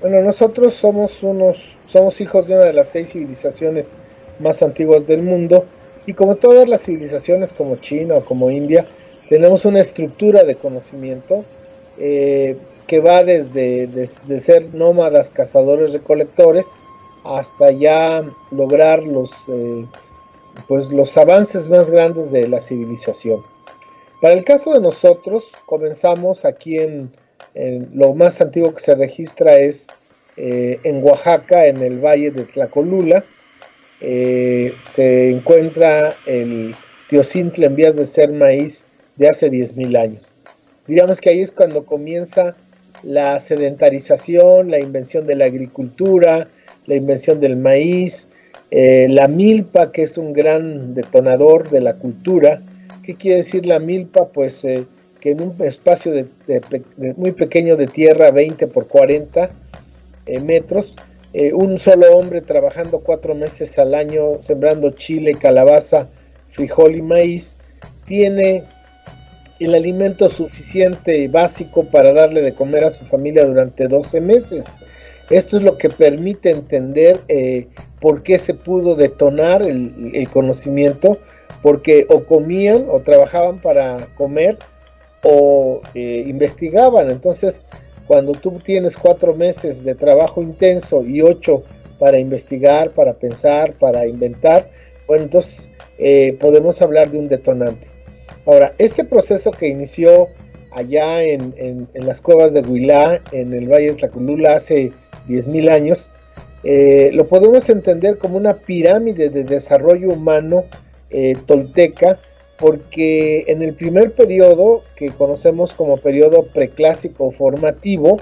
Bueno, nosotros somos hijos de una de las 6 civilizaciones más antiguas del mundo y como todas las civilizaciones como China o como India, tenemos una estructura de conocimiento que va de ser nómadas, cazadores, recolectores, hasta ya lograr pues, los avances más grandes de la civilización. Para el caso de nosotros, comenzamos aquí en lo más antiguo que se registra es en Oaxaca, en el valle de Tlacolula. Se encuentra el Teocintla en vías de ser maíz de hace 10.000 años. Digamos que ahí es cuando comienza la sedentarización, la invención de la agricultura, la invención del maíz, la milpa, que es un gran detonador de la cultura. ¿Qué quiere decir la milpa? Pues que en un espacio muy pequeño de tierra, 20 por 40 metros, un solo hombre trabajando 4 meses al año, sembrando chile, calabaza, frijol y maíz, tiene el alimento suficiente y básico para darle de comer a su familia durante 12 meses. Esto es lo que permite entender por qué se pudo detonar el conocimiento, porque o comían o trabajaban para comer o investigaban. Entonces, cuando tú tienes 4 meses de trabajo intenso y 8 para investigar, para pensar, para inventar, bueno, entonces podemos hablar de un detonante. Ahora, este proceso que inició allá en las cuevas de Huilá, en el Valle de Tlacolula, hace 10.000 años, lo podemos entender como una pirámide de desarrollo humano tolteca, porque en el primer periodo, que conocemos como periodo preclásico formativo,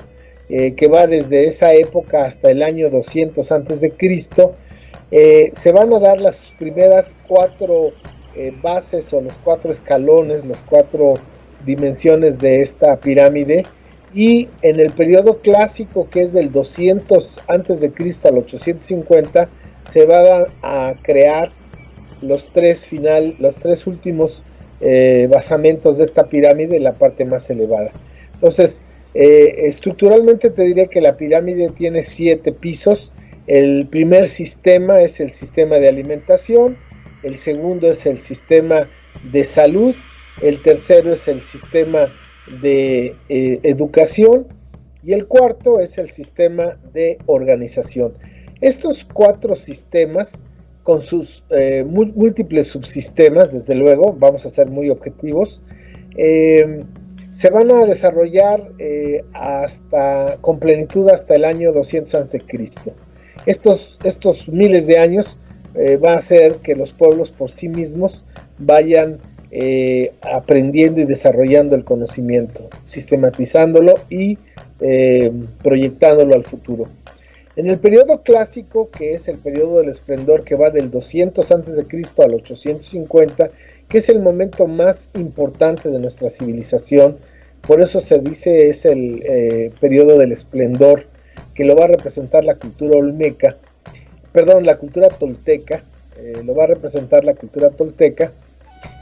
que va desde esa época hasta el año 200 antes de Cristo, se van a dar las primeras 4 bases o los 4 escalones, las 4 dimensiones de esta pirámide. Y en el periodo clásico, que es del 200 antes de Cristo al 850, se van a crear los tres últimos basamentos de esta pirámide, la parte más elevada. Entonces, estructuralmente te diré que la pirámide tiene 7 pisos. El primer sistema es el sistema de alimentación, el segundo es el sistema de salud, el tercero es el sistema de educación y el cuarto es el sistema de organización. Estos 4 sistemas, con sus múltiples subsistemas, desde luego, vamos a ser muy objetivos, se van a desarrollar con plenitud hasta el año 200 a.C. Estos miles de años va a hacer que los pueblos por sí mismos vayan aprendiendo y desarrollando el conocimiento, sistematizándolo y proyectándolo al futuro. En el periodo clásico, que es el periodo del esplendor que va del 200 a.C. al 850, que es el momento más importante de nuestra civilización, por eso se dice es el periodo del esplendor, que lo va a representar la cultura olmeca, perdón, la cultura tolteca, lo va a representar la cultura tolteca.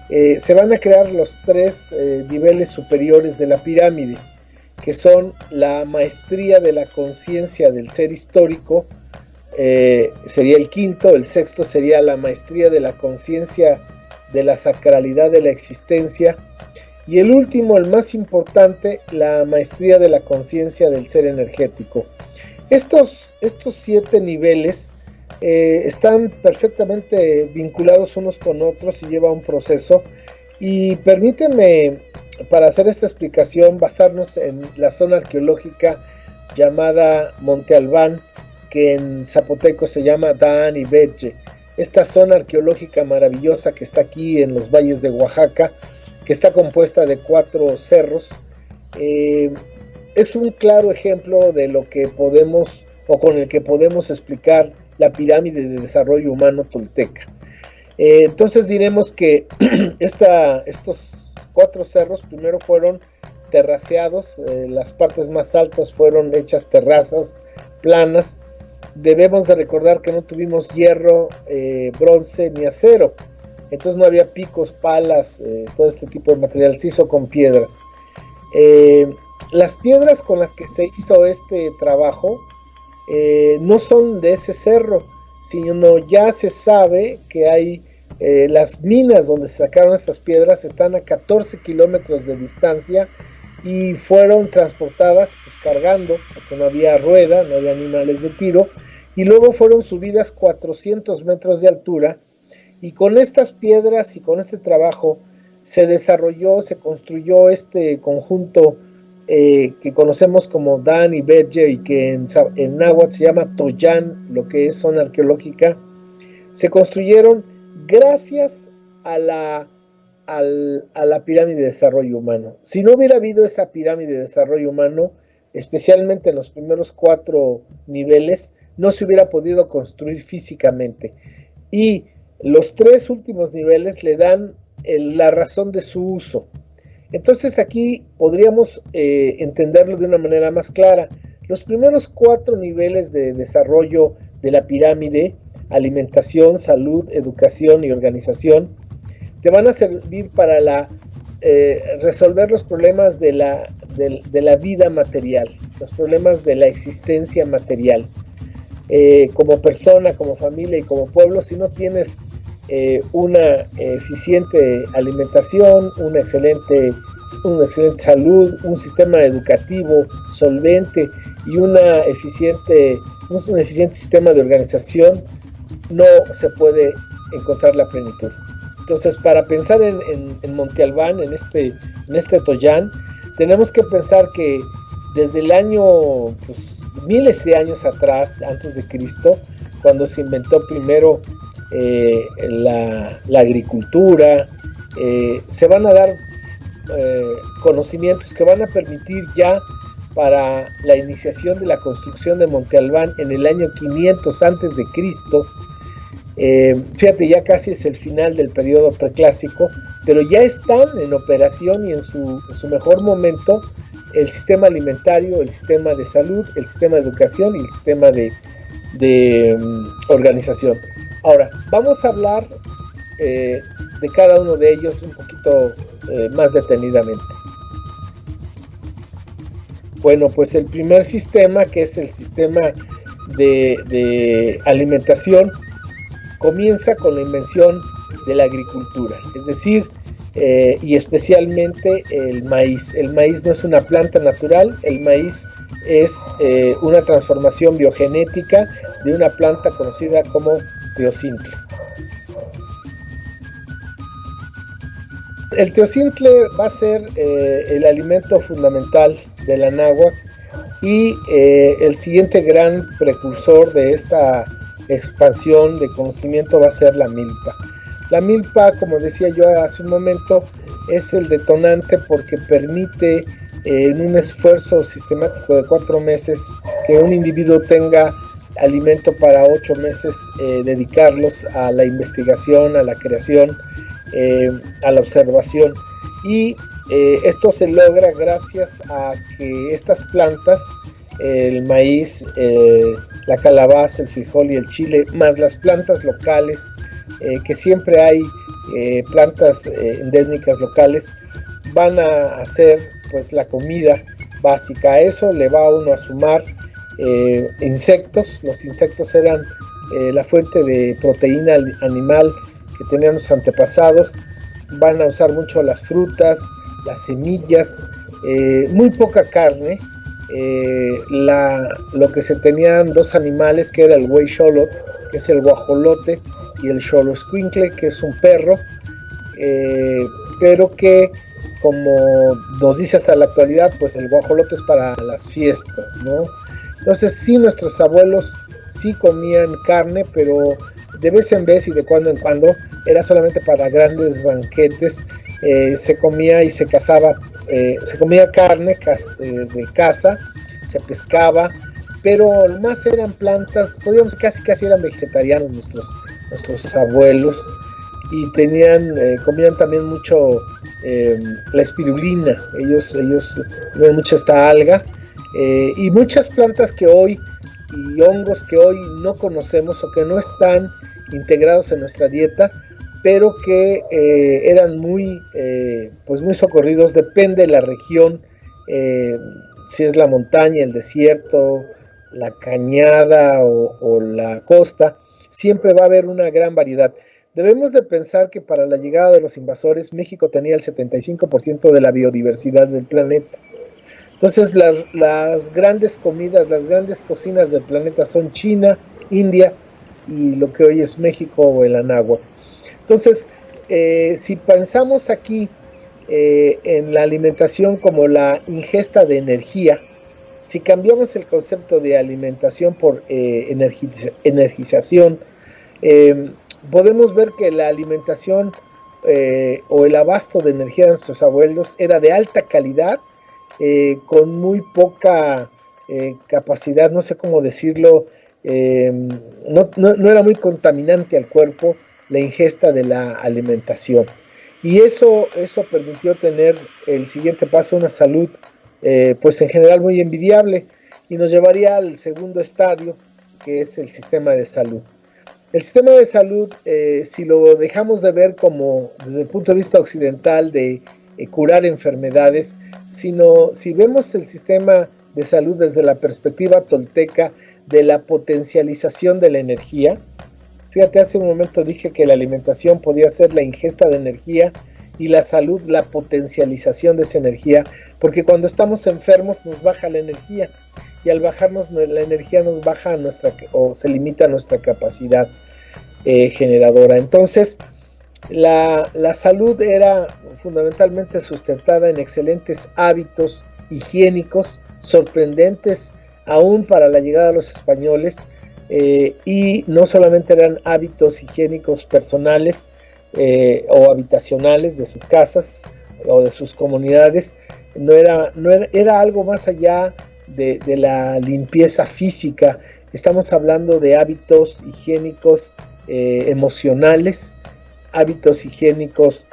Se van a crear los 3 niveles superiores de la pirámide, que son la maestría de la conciencia del ser histórico, sería el quinto. El sexto sería la maestría de la conciencia de la sacralidad de la existencia, y el último, el más importante, la maestría de la conciencia del ser energético. Estos 7 niveles están perfectamente vinculados unos con otros y lleva un proceso. Y permíteme, para hacer esta explicación, basarnos en la zona arqueológica llamada Monte Albán, que en zapoteco se llama Daan y Betye. Esta zona arqueológica maravillosa que está aquí en los valles de Oaxaca, que está compuesta de 4 cerros, es un claro ejemplo de lo que podemos, o con el que podemos explicar la pirámide de desarrollo humano tolteca. Entonces diremos que estos 4 cerros primero fueron terraceados, las partes más altas fueron hechas terrazas planas. Debemos de recordar que no tuvimos hierro, bronce ni acero, entonces no había picos, palas, todo este tipo de material, se hizo con piedras. Las piedras con las que se hizo este trabajo no son de ese cerro, sino ya se sabe que hay las minas donde se sacaron estas piedras están a 14 kilómetros de distancia y fueron transportadas pues cargando, porque no había rueda, no había animales de tiro, y luego fueron subidas 400 metros de altura, y con estas piedras y con este trabajo se desarrolló, se construyó este conjunto que conocemos como Dan y Betye, y que en náhuatl se llama Toyán, lo que es zona arqueológica. Se construyeron gracias a la pirámide de desarrollo humano. Si no hubiera habido esa pirámide de desarrollo humano, especialmente en los primeros 4 niveles, no se hubiera podido construir físicamente. Y los 3 últimos niveles le dan la razón de su uso. Entonces aquí podríamos entenderlo de una manera más clara. Los primeros 4 niveles de desarrollo de la pirámide, alimentación, salud, educación y organización, te van a servir para resolver los problemas de la vida material, los problemas de la existencia material. Como persona, como familia y como pueblo, si no tienes una eficiente alimentación, una excelente salud, un sistema educativo solvente y un eficiente sistema de organización, no se puede encontrar la plenitud. Entonces, para pensar en Monte Albán, en este Toyán, tenemos que pensar que desde el año, pues, miles de años atrás, antes de Cristo, cuando se inventó primero la agricultura, se van a dar conocimientos que van a permitir ya para la iniciación de la construcción de Monte Albán en el año 500 antes de Cristo. Fíjate, ya casi es el final del periodo preclásico, pero ya están en operación y en su mejor momento el sistema alimentario, el sistema de salud, el sistema de educación y el sistema de organización. Ahora, vamos a hablar de cada uno de ellos un poquito más detenidamente. Bueno, pues el primer sistema, que es el sistema de alimentación, comienza con la invención de la agricultura, es decir, y especialmente el maíz. El maíz no es una planta natural, el maíz es una transformación biogenética de una planta conocida como teocintle. El teocintle va a ser el alimento fundamental de la náhuatl y el siguiente gran precursor de esta expansión de conocimiento va a ser la milpa. La milpa, como decía yo hace un momento, es el detonante porque permite en un esfuerzo sistemático de 4 meses que un individuo tenga alimento para 8 meses, dedicarlos a la investigación, a la creación, a la observación. Y esto se logra gracias a que estas plantas, el maíz, la calabaza, el frijol y el chile, más las plantas locales, que siempre hay plantas endémicas locales, van a hacer pues la comida básica. A eso le va uno a sumar insectos. Los insectos eran la fuente de proteína animal que tenían los antepasados. Van a usar mucho las frutas, las semillas, muy poca carne. Lo que se tenían 2 animales, que era el güey xolotl, que es el guajolote, y el xoloscuincle, que es un perro, pero que, como nos dice hasta la actualidad, pues el guajolote es para las fiestas, ¿no? Entonces sí, nuestros abuelos sí comían carne, pero de vez en vez y de cuando en cuando, era solamente para grandes banquetes. Se comía y se cazaba, se comía carne de caza, se pescaba, pero más eran plantas, podríamos casi eran vegetarianos nuestros abuelos, y comían también mucho la espirulina. Ellos comían mucho esta alga, y muchas plantas y hongos que hoy no conocemos o que no están integrados en nuestra dieta, pero que eran muy socorridos. Depende de la región, si es la montaña, el desierto la cañada o la costa, siempre va a haber una gran variedad. Debemos de pensar que para la llegada de los invasores, México tenía el 75% de la biodiversidad del planeta. Entonces, las grandes comidas, las grandes cocinas del planeta son China, India y lo que hoy es México o el Anáhuac. Entonces, si pensamos aquí en la alimentación como la ingesta de energía, si cambiamos el concepto de alimentación por energización, eh, podemos ver que la alimentación o el abasto de energía de nuestros abuelos era de alta calidad, con muy poca capacidad, no sé cómo decirlo, no era muy contaminante al cuerpo la ingesta de la alimentación. Y eso permitió tener el siguiente paso, una salud pues en general muy envidiable, y nos llevaría al segundo estadio, que es el sistema de salud. El sistema de salud, si lo dejamos de ver como desde el punto de vista occidental de curar enfermedades, sino si vemos el sistema de salud desde la perspectiva tolteca de la potencialización de la energía. Fíjate, hace un momento dije que la alimentación podía ser la ingesta de energía y la salud la potencialización de esa energía, porque cuando estamos enfermos nos baja la energía, y al bajarnos la energía nos baja o se limita a nuestra capacidad generadora. Entonces, la salud era fundamentalmente sustentada en excelentes hábitos higiénicos, sorprendentes aún para la llegada de los españoles, y no solamente eran hábitos higiénicos personales o habitacionales de sus casas o de sus comunidades, era algo más allá de la limpieza física. Estamos hablando de hábitos higiénicos emocionales, hábitos higiénicos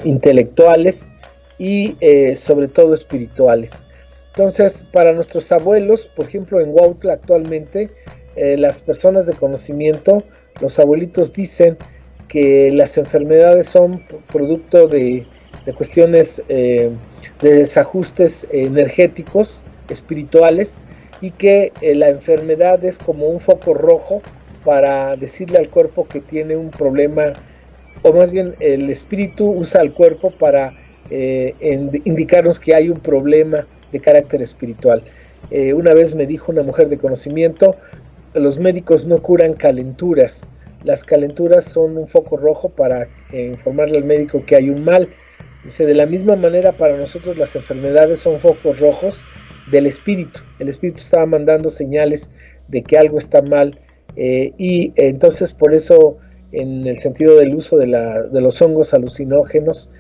intelectuales y sobre todo espirituales. Entonces, para nuestros abuelos, por ejemplo, en Huautla actualmente, las personas de conocimiento, los abuelitos dicen que las enfermedades son producto de cuestiones de desajustes energéticos, espirituales, y que la enfermedad es como un foco rojo para decirle al cuerpo que tiene un problema, o más bien el espíritu usa al cuerpo para indicarnos que hay un problema de carácter espiritual. Una vez me dijo una mujer de conocimiento, los médicos no curan calenturas, las calenturas son un foco rojo para informarle al médico que hay un mal. Dice, de la misma manera para nosotros las enfermedades son focos rojos del espíritu. El espíritu estaba mandando señales de que algo está mal, y entonces por eso en el sentido del uso de los hongos alucinógenos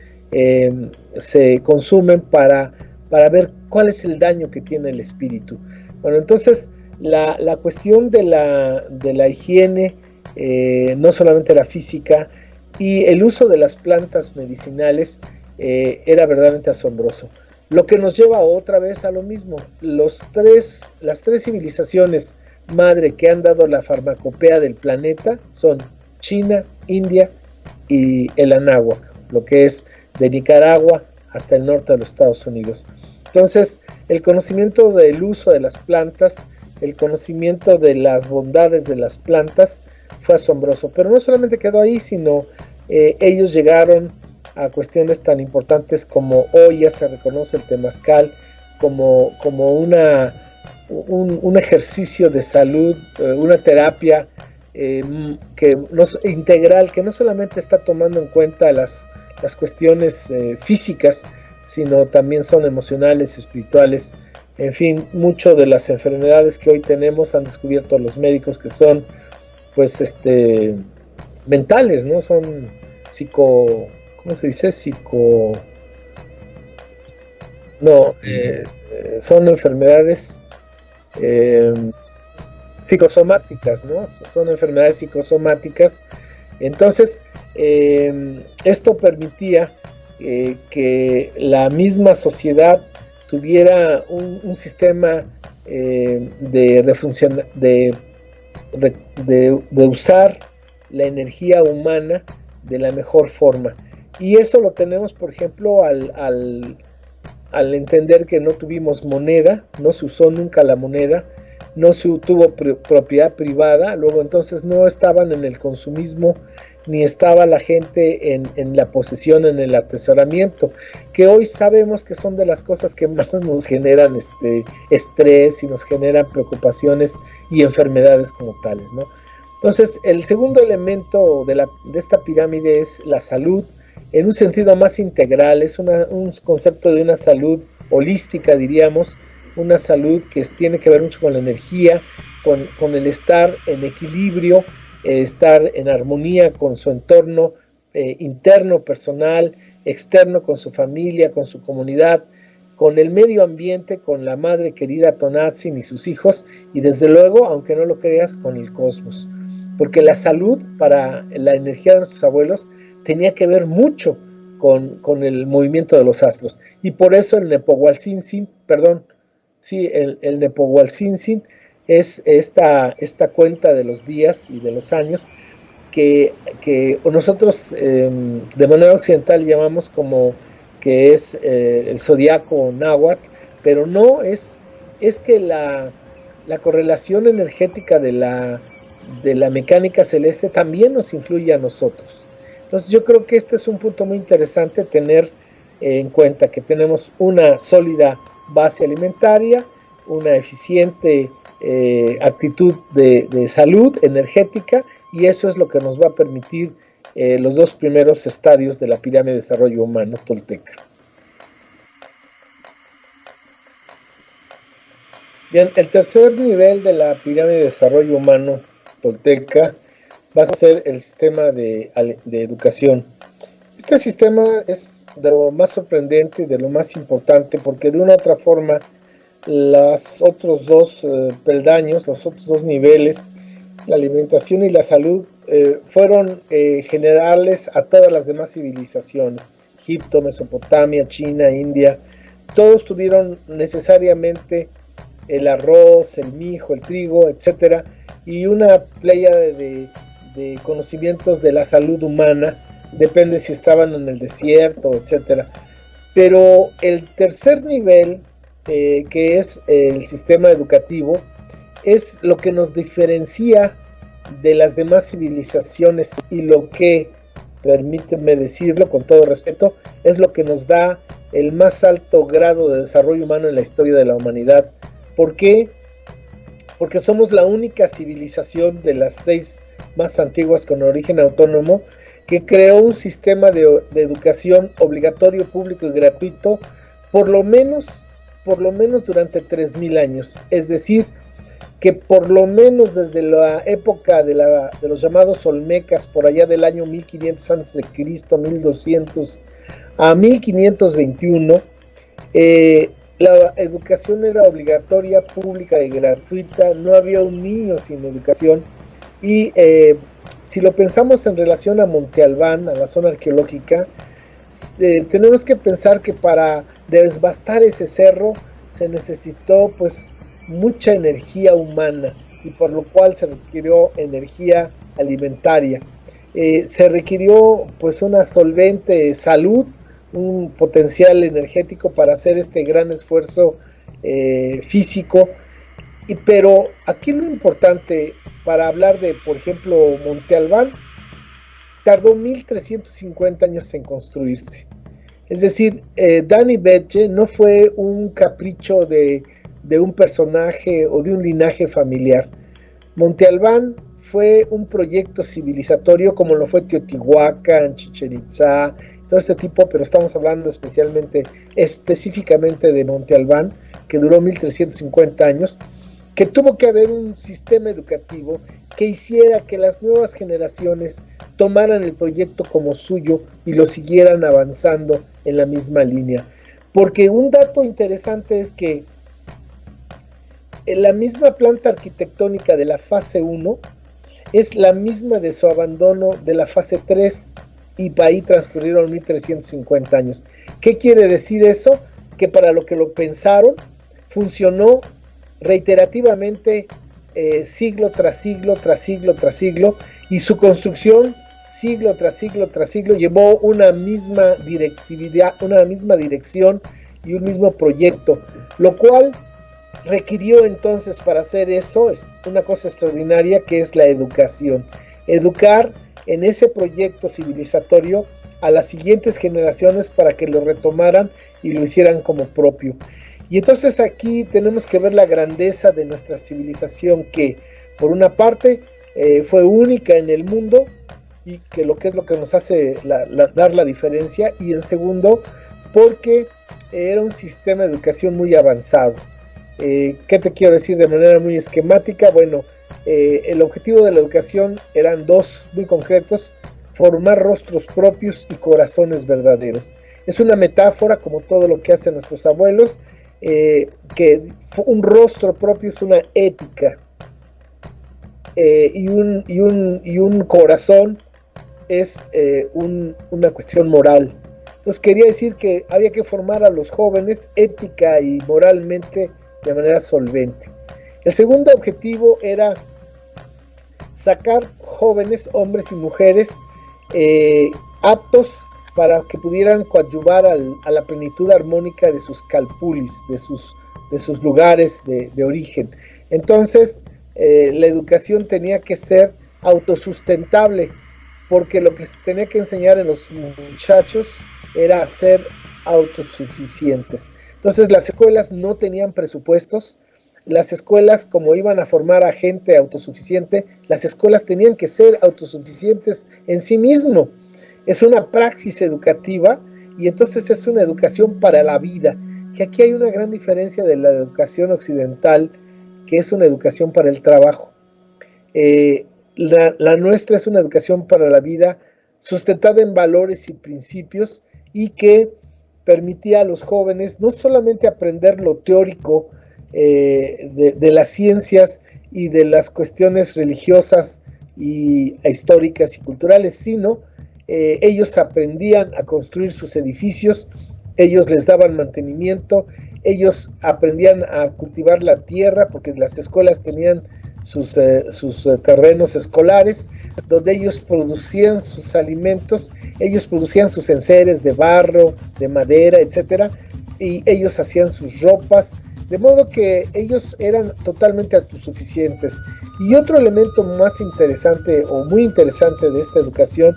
se consumen para ver cuál es el daño que tiene el espíritu. Bueno, entonces la cuestión de la higiene, no solamente la física, y el uso de las plantas medicinales era verdaderamente asombroso. Lo que nos lleva otra vez a lo mismo. Las tres civilizaciones madre que han dado la farmacopea del planeta son China, India y el Anáhuac, lo que es de Nicaragua hasta el norte de los Estados Unidos. Entonces, el conocimiento del uso de las plantas, el conocimiento de las bondades de las plantas fue asombroso. Pero no solamente quedó ahí, sino ellos llegaron a cuestiones tan importantes como hoy ya se reconoce el temazcal como un ejercicio de salud, una terapia integral, que no solamente está tomando en cuenta las cuestiones físicas, sino también son emocionales, espirituales. En fin, mucho de las enfermedades que hoy tenemos han descubierto los médicos que son pues mentales, ¿no? Son ¿cómo se dice? Son enfermedades psicosomáticas, ¿no? Son enfermedades psicosomáticas. Entonces, esto permitía que la misma sociedad tuviera un sistema de usar la energía humana de la mejor forma. Y eso lo tenemos, por ejemplo, al al entender que no tuvimos moneda, no se usó nunca la moneda, no se tuvo propiedad privada, luego entonces no estaban en el consumismo, ni estaba la gente en la posesión, en el atesoramiento, que hoy sabemos que son de las cosas que más nos generan estrés y nos generan preocupaciones y enfermedades como tales, ¿no? Entonces, el segundo elemento de esta pirámide es la salud, en un sentido más integral, es un concepto de una salud holística, diríamos, una salud que tiene que ver mucho con la energía, con el estar en equilibrio, estar en armonía con su entorno interno, personal, externo, con su familia, con su comunidad, con el medio ambiente, con la madre querida Tonantzin y sus hijos, y desde luego, aunque no lo creas, con el cosmos. Porque la salud para la energía de nuestros abuelos tenía que ver mucho con el movimiento de los astros. Y por eso el Nepohualcinsin, el Nepohualcinsin es esta cuenta de los días y de los años que nosotros de manera occidental llamamos como que es el zodiaco náhuatl, pero no es que la correlación energética de la mecánica celeste también nos influye a nosotros. Entonces yo creo que este es un punto muy interesante tener en cuenta, que tenemos una sólida base alimentaria, una eficiente actitud de salud energética, y eso es lo que nos va a permitir los dos primeros estadios de la pirámide de desarrollo humano tolteca. Bien, el tercer nivel de la pirámide de desarrollo humano tolteca va a ser el sistema de educación. Este sistema es de lo más sorprendente y de lo más importante, porque de una u otra forma los otros dos peldaños, los otros dos niveles, la alimentación y la salud, fueron generales a todas las demás civilizaciones. Egipto, Mesopotamia, China, India, todos tuvieron necesariamente el arroz, el mijo, el trigo, etcétera, y una playa de conocimientos de la salud humana, depende si estaban en el desierto, etcétera. Pero el tercer nivel, que es el sistema educativo, es lo que nos diferencia de las demás civilizaciones, y lo que, permíteme decirlo con todo respeto, es lo que nos da el más alto grado de desarrollo humano en la historia de la humanidad. ¿Por qué? Porque somos la única civilización de las 6 más antiguas con origen autónomo que creó un sistema de educación obligatorio, público y gratuito por lo menos durante 3000 años. Es decir, que por lo menos desde la época de los llamados olmecas, por allá del año 1500 a.C., 1200 a 1521, la educación era obligatoria, pública y gratuita, no había un niño sin educación. Y si lo pensamos en relación a Monte Albán, a la zona arqueológica, tenemos que pensar que para desbastar ese cerro se necesitó pues mucha energía humana, y por lo cual se requirió energía alimentaria. Se requirió pues una solvente salud, un potencial energético para hacer este gran esfuerzo físico. Pero aquí lo importante para hablar de, por ejemplo, Monte Albán, tardó 1350 años en construirse. Es decir, Dani Betche no fue un capricho de un personaje o de un linaje familiar. Monte Albán fue un proyecto civilizatorio como lo fue Teotihuacán, Chichén Itzá, todo este tipo, pero estamos hablando específicamente de Monte Albán, que duró 1350 años, que tuvo que haber un sistema educativo que hiciera que las nuevas generaciones tomaran el proyecto como suyo y lo siguieran avanzando en la misma línea. Porque un dato interesante es que la misma planta arquitectónica de la fase 1 es la misma de su abandono de la fase 3, y ahí transcurrieron 1350 años. ¿Qué quiere decir eso? Que para lo que lo pensaron, funcionó reiterativamente siglo tras siglo, tras siglo, tras siglo, y su construcción siglo tras siglo, tras siglo, llevó una misma directividad, una misma dirección, y un mismo proyecto, lo cual requirió entonces para hacer eso es una cosa extraordinaria que es la educación. Educar en ese proyecto civilizatorio a las siguientes generaciones para que lo retomaran y lo hicieran como propio. Y entonces aquí tenemos que ver la grandeza de nuestra civilización que por una parte fue única en el mundo y que lo que es lo que nos hace dar la diferencia, y en segundo porque era un sistema de educación muy avanzado. ¿Qué te quiero decir de manera muy esquemática? Bueno, el objetivo de la educación eran dos muy concretos: formar rostros propios y corazones verdaderos. Es una metáfora, como todo lo que hacen nuestros abuelos, que un rostro propio es una ética, y un corazón es una cuestión moral. Entonces quería decir que había que formar a los jóvenes ética y moralmente de manera solvente. El segundo objetivo era sacar jóvenes, hombres y mujeres, aptos para que pudieran coadyuvar a la plenitud armónica de sus calpulis, de sus lugares de origen. Entonces, la educación tenía que ser autosustentable, porque lo que se tenía que enseñar en los muchachos era a ser autosuficientes. Entonces, las escuelas no tenían presupuestos. Las escuelas, como iban a formar a gente autosuficiente, las escuelas tenían que ser autosuficientes en sí mismo. Es una praxis educativa, y entonces es una educación para la vida, que aquí hay una gran diferencia de la educación occidental, que es una educación para el trabajo. La nuestra es una educación para la vida, sustentada en valores y principios, y que permitía a los jóvenes no solamente aprender lo teórico de las ciencias y de las cuestiones religiosas y históricas y culturales, sino ellos aprendían a construir sus edificios, ellos les daban mantenimiento, ellos aprendían a cultivar la tierra, porque las escuelas tenían sus terrenos escolares, donde ellos producían sus alimentos, ellos producían sus enseres de barro, de madera, etcétera, y ellos hacían sus ropas, de modo que ellos eran totalmente autosuficientes. Y otro elemento más interesante o muy interesante de esta educación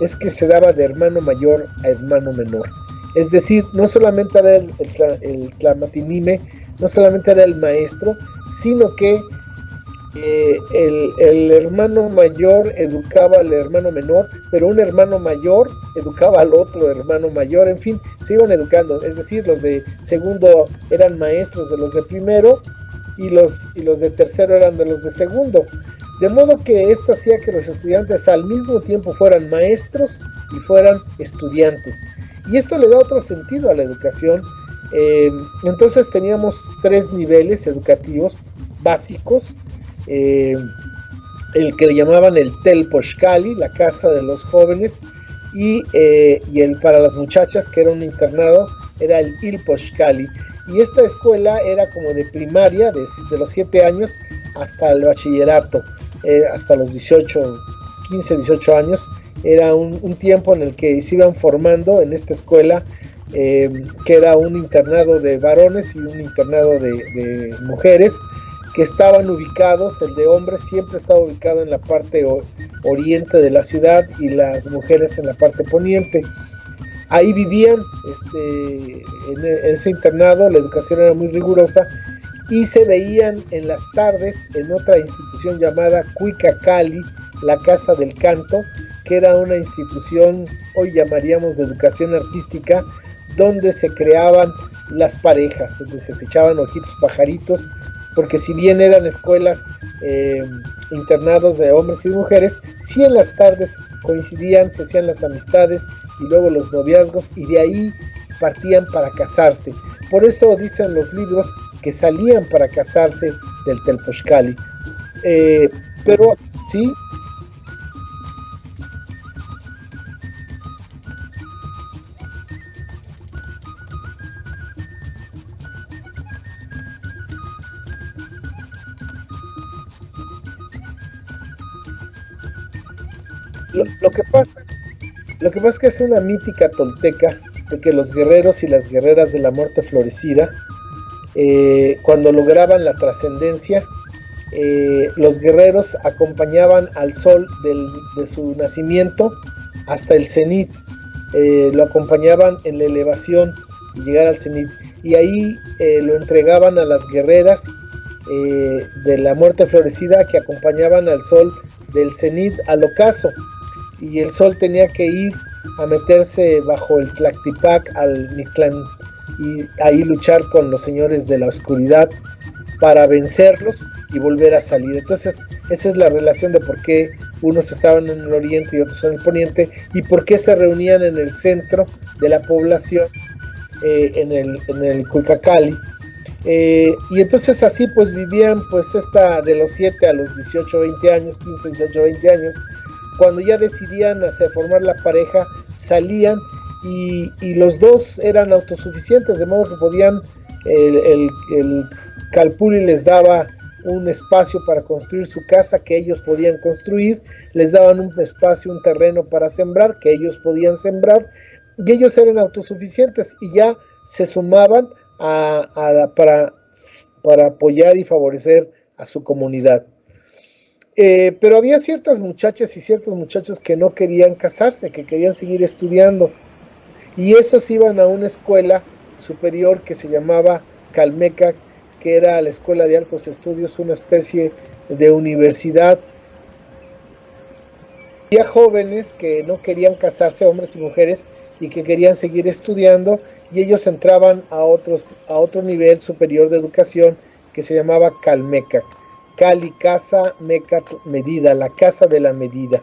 es que se daba de hermano mayor a hermano menor. Es decir, no solamente era el tlamatinime, no solamente era el maestro, sino que el hermano mayor educaba al hermano menor, pero un hermano mayor educaba al otro hermano mayor, en fin, se iban educando. Es decir, los de segundo eran maestros de los de primero, y los de tercero eran de los de segundo. De modo que esto hacía que los estudiantes al mismo tiempo fueran maestros y fueran estudiantes. Y esto le da otro sentido a la educación. Entonces teníamos 3 niveles educativos básicos. El que le llamaban el Telposhkali, la casa de los jóvenes, y el para las muchachas, que era un internado, era el Ilposhkali. Y esta escuela era como de primaria, de los 7 años hasta el bachillerato, hasta los 15, 18 años. Era un tiempo en el que se iban formando en esta escuela, que era un internado de varones y un internado de mujeres, que estaban ubicados. El de hombres siempre estaba ubicado en la parte oriente de la ciudad y las mujeres en la parte poniente. Ahí vivían, en ese internado la educación era muy rigurosa, y se veían en las tardes en otra institución llamada Cuicacali, la Casa del Canto, que era una institución, hoy llamaríamos de educación artística, donde se creaban las parejas, donde se echaban ojitos pajaritos, porque si bien eran escuelas, internados de hombres y mujeres, sí en las tardes coincidían, se hacían las amistades y luego los noviazgos, y de ahí partían para casarse. Por eso dicen los libros que salían para casarse del Telposhkali. Pero sí, lo que pasa es que es una mítica tolteca de que los guerreros y las guerreras de la muerte florecida, cuando lograban la trascendencia, los guerreros acompañaban al sol de su nacimiento hasta el cenit, lo acompañaban en la elevación y llegar al cenit, y ahí lo entregaban a las guerreras de la muerte florecida, que acompañaban al sol del cenit al ocaso, y el sol tenía que ir a meterse bajo el Tlactipac al Mictlán y ahí luchar con los señores de la oscuridad para vencerlos y volver a salir. Entonces esa es la relación de por qué unos estaban en el oriente y otros en el poniente, y por qué se reunían en el centro de la población, en el Cuicacali. Y entonces así pues vivían pues de los 7 a los 18, 20 años, 15, 18, 20 años. Cuando ya decidían formar la pareja, salían y los dos eran autosuficientes, de modo que podían, el Calpulli les daba un espacio para construir su casa que ellos podían construir, les daban un espacio, un terreno para sembrar que ellos podían sembrar, y ellos eran autosuficientes y ya se sumaban para apoyar y favorecer a su comunidad. Pero había ciertas muchachas y ciertos muchachos que no querían casarse, que querían seguir estudiando, y esos iban a una escuela superior que se llamaba Calmecac, que era la escuela de altos estudios, una especie de universidad. Había jóvenes que no querían casarse, hombres y mujeres, y que querían seguir estudiando, y ellos entraban a otro nivel superior de educación que se llamaba Calmecac. Cali, casa, Mecat, medida, la casa de la medida.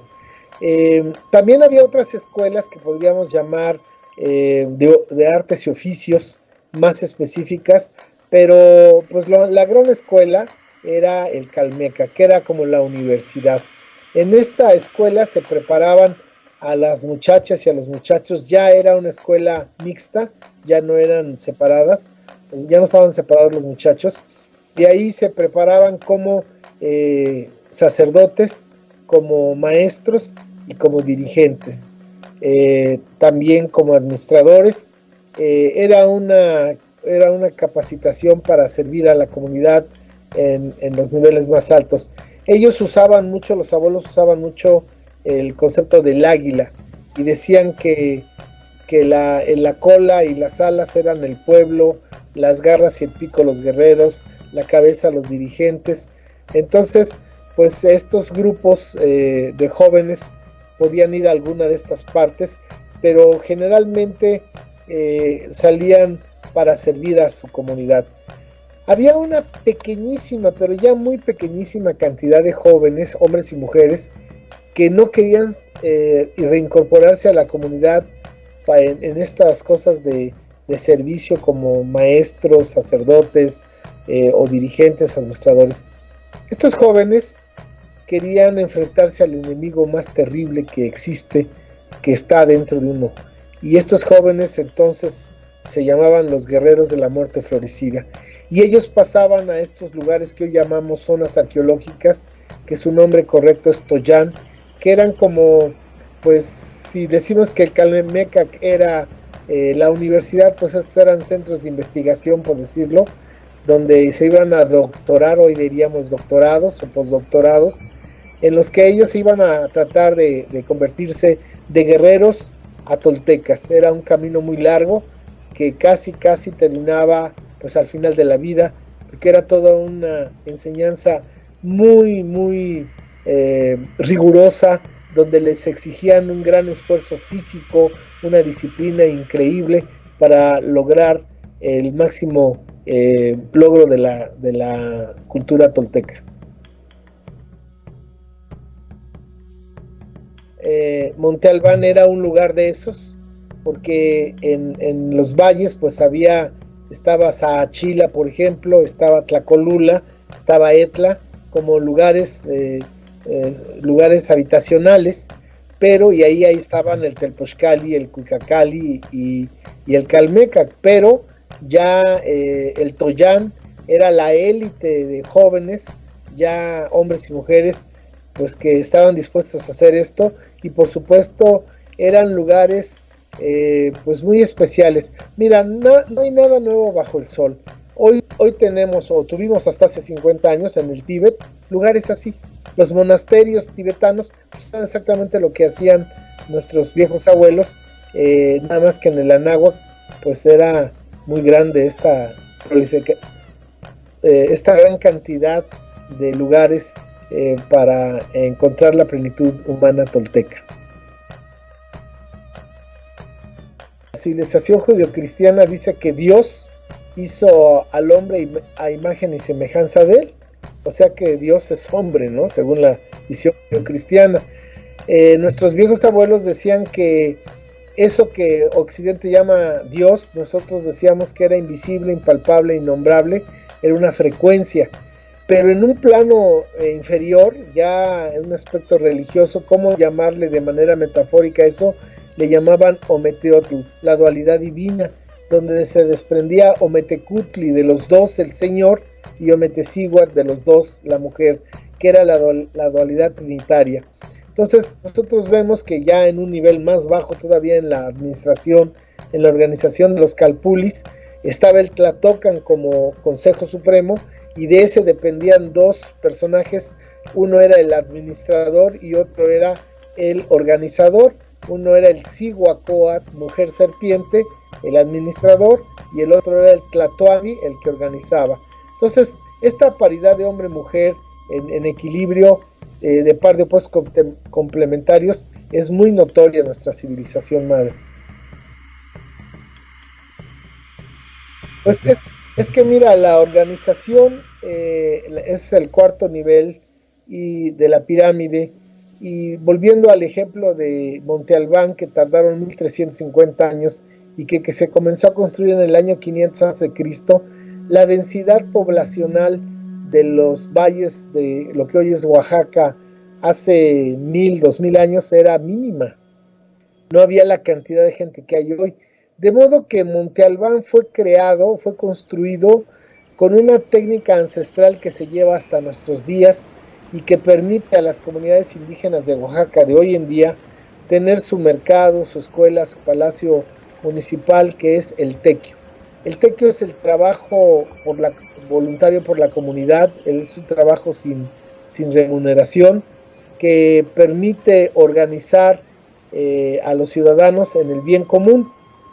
También había otras escuelas que podríamos llamar de artes y oficios más específicas, pero pues la gran escuela era el Calmeca, que era como la universidad. En esta escuela se preparaban a las muchachas y a los muchachos, ya era una escuela mixta, ya no eran separadas, pues ya no estaban separados los muchachos, y ahí se preparaban como sacerdotes, como maestros y como dirigentes, también como administradores. Era una capacitación para servir a la comunidad en los niveles más altos. Ellos usaban mucho, los abuelos usaban mucho el concepto del águila, y decían que la cola y las alas eran el pueblo, las garras y el pico los guerreros, la cabeza los dirigentes. Entonces pues estos grupos de jóvenes podían ir a alguna de estas partes, pero generalmente salían para servir a su comunidad. Había una pequeñísima, pero ya muy pequeñísima cantidad de jóvenes, hombres y mujeres, que no querían reincorporarse a la comunidad en estas cosas de servicio, como maestros, sacerdotes o dirigentes, administradores. Estos jóvenes querían enfrentarse al enemigo más terrible que existe, que está dentro de uno. Y estos jóvenes entonces se llamaban los guerreros de la muerte florecida. Y ellos pasaban a estos lugares que hoy llamamos zonas arqueológicas, que su nombre correcto es Toyán, que eran como, pues si decimos que el Calmecac era la universidad, pues estos eran centros de investigación, por decirlo, donde se iban a doctorar, hoy diríamos doctorados o postdoctorados, en los que ellos iban a tratar de convertirse de guerreros a toltecas. Era un camino muy largo que casi terminaba pues al final de la vida, porque era toda una enseñanza muy rigurosa, donde les exigían un gran esfuerzo físico, una disciplina increíble para lograr el máximo logro de la cultura tolteca. Monte Albán era un lugar de esos, porque en los valles pues estaba Saachila, por ejemplo, estaba Tlacolula, estaba Etla, como lugares habitacionales, pero y ahí estaban el Telpochcali, el Cuicacali y el Calmecac, pero ya el Toyán era la élite de jóvenes, ya hombres y mujeres, pues que estaban dispuestos a hacer esto, y por supuesto eran lugares pues muy especiales. Mira, no hay nada nuevo bajo el sol. Hoy tenemos, o tuvimos hasta hace 50 años en el Tíbet, lugares así. Los monasterios tibetanos pues, son exactamente lo que hacían nuestros viejos abuelos, nada más que en el Anáhuac pues era muy grande esta gran cantidad de lugares para encontrar la plenitud humana tolteca. La civilización judeocristiana dice que Dios hizo al hombre a imagen y semejanza de él, o sea que Dios es hombre, ¿no? Según la visión judeocristiana. Nuestros viejos abuelos decían que eso que Occidente llama Dios, nosotros decíamos que era invisible, impalpable, innombrable, era una frecuencia. Pero en un plano inferior, ya en un aspecto religioso, ¿cómo llamarle de manera metafórica eso? Le llamaban Ometeotl, la dualidad divina, donde se desprendía Ometecutli de los dos, el Señor, y Ometecihuatl de los dos, la mujer, que era la dualidad trinitaria. Entonces, nosotros vemos que ya en un nivel más bajo, todavía en la administración, en la organización de los Calpulis, estaba el Tlatocan como Consejo Supremo, y de ese dependían dos personajes, uno era el administrador y otro era el organizador. Uno era el Cihuacóatl, mujer serpiente, el administrador, y el otro era el Tlatoani, el que organizaba. Entonces, esta paridad de hombre-mujer en equilibrio, de par de opuestos complementarios, es muy notoria en nuestra civilización madre. Pues es que mira, la organización es el cuarto nivel y de la pirámide. Y volviendo al ejemplo de Monte Albán, que tardaron 1350 años y que se comenzó a construir en el año 500 a.C., la densidad poblacional de los valles de lo que hoy es Oaxaca hace 1000, 2000 años era mínima. No había la cantidad de gente que hay hoy. De modo que Monte Albán fue creado, fue construido con una técnica ancestral que se lleva hasta nuestros días y que permite a las comunidades indígenas de Oaxaca de hoy en día tener su mercado, su escuela, su palacio municipal, que es el tequio. El tequio es el trabajo voluntario por la comunidad, es un trabajo sin remuneración que permite organizar a los ciudadanos en el bien común,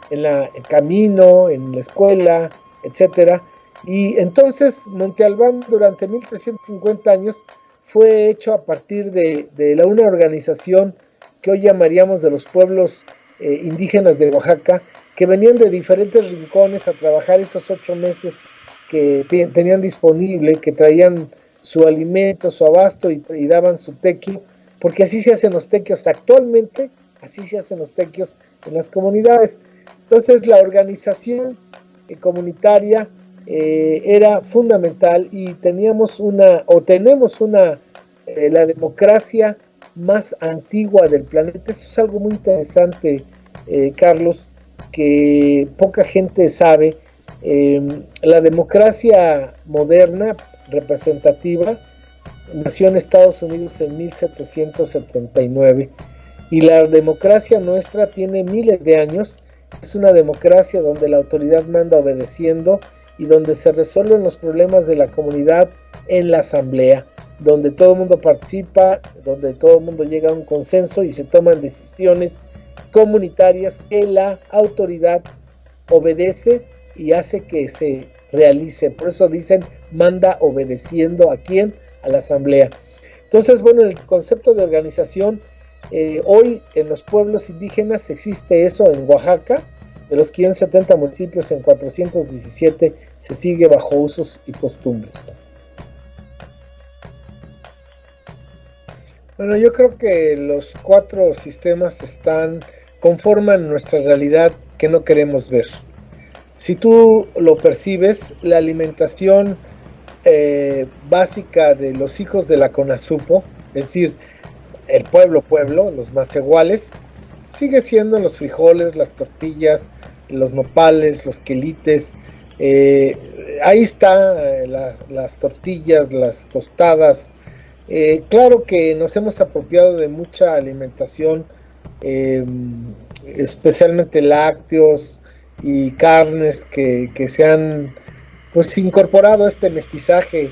en el camino, en la escuela, etcétera. Y entonces Monte Albán durante 1350 años fue hecho a partir de una organización que hoy llamaríamos de los pueblos indígenas de Oaxaca, que venían de diferentes rincones a trabajar esos 8 meses que tenían disponible, que traían su alimento, su abasto y daban su tequio, porque así se hacen los tequios actualmente, así se hacen los tequios en las comunidades. Entonces la organización comunitaria era fundamental y tenemos la democracia más antigua del planeta. Eso es algo muy interesante, Carlos, que poca gente sabe. La democracia moderna, representativa, nació en Estados Unidos en 1779 y la democracia nuestra tiene miles de años. Es una democracia donde la autoridad manda obedeciendo y donde se resuelven los problemas de la comunidad en la asamblea, donde todo el mundo participa, donde todo el mundo llega a un consenso y se toman decisiones comunitarias que la autoridad obedece y hace que se realice. Por eso dicen, manda obedeciendo. ¿A quién? A la asamblea. Entonces, bueno, el concepto de organización, hoy en los pueblos indígenas existe eso. En Oaxaca, de los 570 municipios, en 417 se sigue bajo usos y costumbres. Bueno, yo creo que los 4 sistemas conforman nuestra realidad que no queremos ver. Si tú lo percibes, la alimentación básica de los hijos de la CONASUPO, es decir, el pueblo, los macehuales, sigue siendo los frijoles, las tortillas, los nopales, los quelites. Ahí está las tortillas, las tostadas. Claro que nos hemos apropiado de mucha alimentación especialmente lácteos y carnes que se han pues incorporado a este mestizaje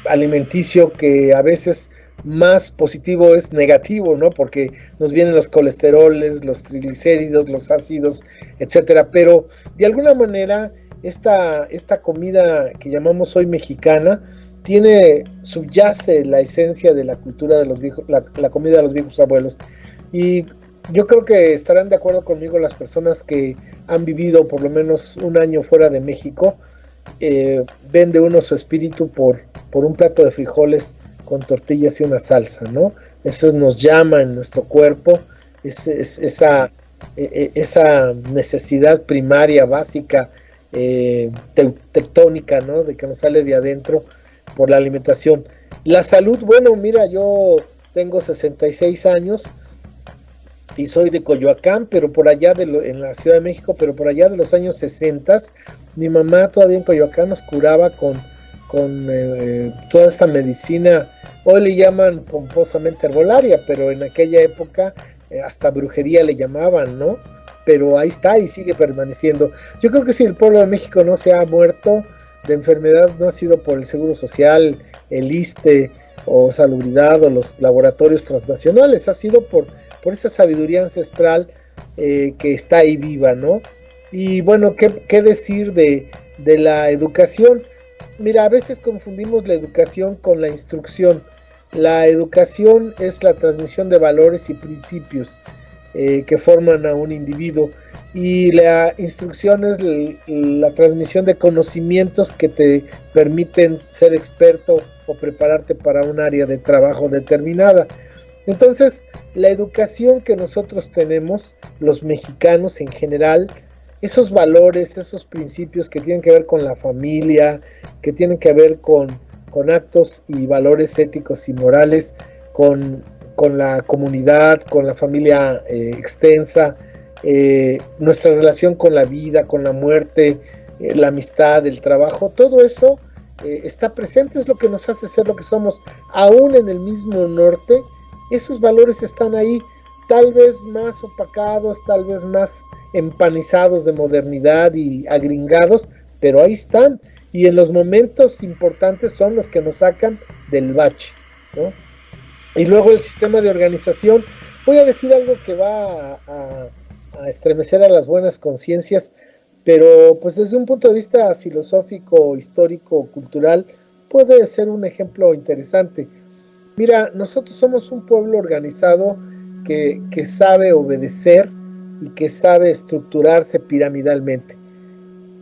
alimenticio, que a veces más positivo es negativo, ¿no? Porque nos vienen los colesteroles, los triglicéridos, los ácidos, etcétera. Pero de alguna manera esta comida que llamamos hoy mexicana subyace la esencia de la cultura de los viejos, la comida de los viejos abuelos. Y yo creo que estarán de acuerdo conmigo las personas que han vivido por lo menos un año fuera de México. Vende uno su espíritu por un plato de frijoles con tortillas y una salsa, ¿no? Eso nos llama en nuestro cuerpo, esa necesidad primaria, básica, tectónica, ¿no? De que nos sale de adentro por la alimentación. La salud, bueno, mira, yo tengo 66 años y soy de Coyoacán, pero por allá en la Ciudad de México, pero por allá de los años 60, mi mamá todavía en Coyoacán nos curaba con toda esta medicina. Hoy le llaman pomposamente herbolaria, pero en aquella época hasta brujería le llamaban, ¿no? Pero ahí está y sigue permaneciendo. Yo creo que si el pueblo de México no se ha muerto de enfermedad, no ha sido por el Seguro Social, el ISSSTE o Salubridad o los laboratorios transnacionales, ha sido por esa sabiduría ancestral que está ahí viva, ¿no? Y bueno, ¿qué decir de la educación? Mira, a veces confundimos la educación con la instrucción. La educación es la transmisión de valores y principios que forman a un individuo, y la instrucción es la transmisión de conocimientos que te permiten ser experto o prepararte para un área de trabajo determinada. Entonces, la educación que nosotros tenemos, los mexicanos en general, esos valores, esos principios que tienen que ver con la familia, que tienen que ver con actos y valores éticos y morales, con la comunidad, con la familia extensa, nuestra relación con la vida, con la muerte, la amistad, el trabajo, todo eso está presente, es lo que nos hace ser lo que somos. Aún en el mismo norte, esos valores están ahí, tal vez más opacados, tal vez más empanizados de modernidad y agringados, pero ahí están, y en los momentos importantes son los que nos sacan del bache, ¿no? Y luego el sistema de organización, voy a decir algo que va a estremecer a las buenas conciencias, pero pues desde un punto de vista filosófico, histórico, cultural, puede ser un ejemplo interesante. Mira, nosotros somos un pueblo organizado que sabe obedecer y que sabe estructurarse piramidalmente.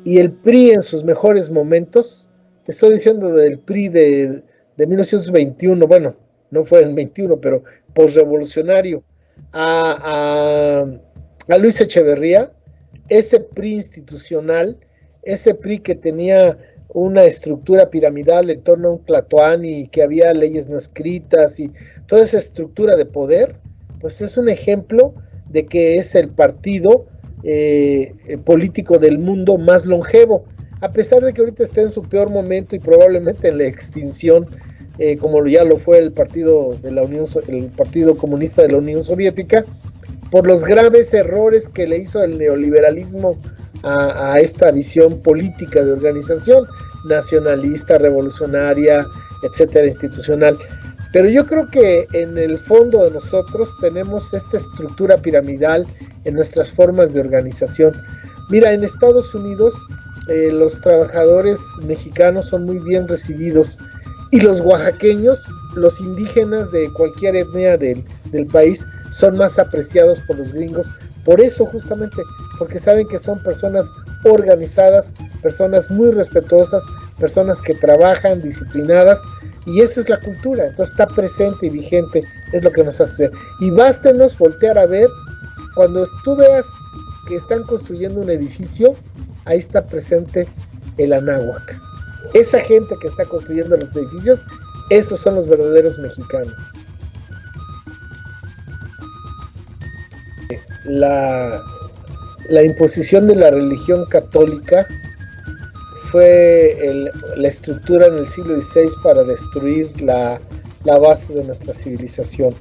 Y el PRI en sus mejores momentos, te estoy diciendo del PRI de 1921, bueno, no fue el 21, pero posrevolucionario, a Luis Echeverría, ese PRI institucional, ese PRI que tenía una estructura piramidal en torno a un Tlatoani, que había leyes no escritas y toda esa estructura de poder, pues es un ejemplo de que es el partido político del mundo más longevo, a pesar de que ahorita está en su peor momento y probablemente en la extinción, como ya lo fue el partido comunista de la Unión Soviética, por los graves errores que le hizo el neoliberalismo a esta visión política de organización nacionalista, revolucionaria, etcétera, institucional. Pero yo creo que en el fondo de nosotros tenemos esta estructura piramidal en nuestras formas de organización. Mira, en Estados Unidos los trabajadores mexicanos son muy bien recibidos, y los oaxaqueños, los indígenas de cualquier etnia del país, son más apreciados por los gringos, por eso justamente, porque saben que son personas organizadas, personas muy respetuosas, personas que trabajan, disciplinadas, y eso es la cultura. Entonces está presente y vigente, es lo que nos hace. Y bástenos voltear a ver, cuando tú veas que están construyendo un edificio, ahí está presente el anáhuac. Esa gente que está construyendo los edificios, esos son los verdaderos mexicanos. La imposición de la religión católica fue la estructura en el siglo XVI para destruir la base de nuestra civilización.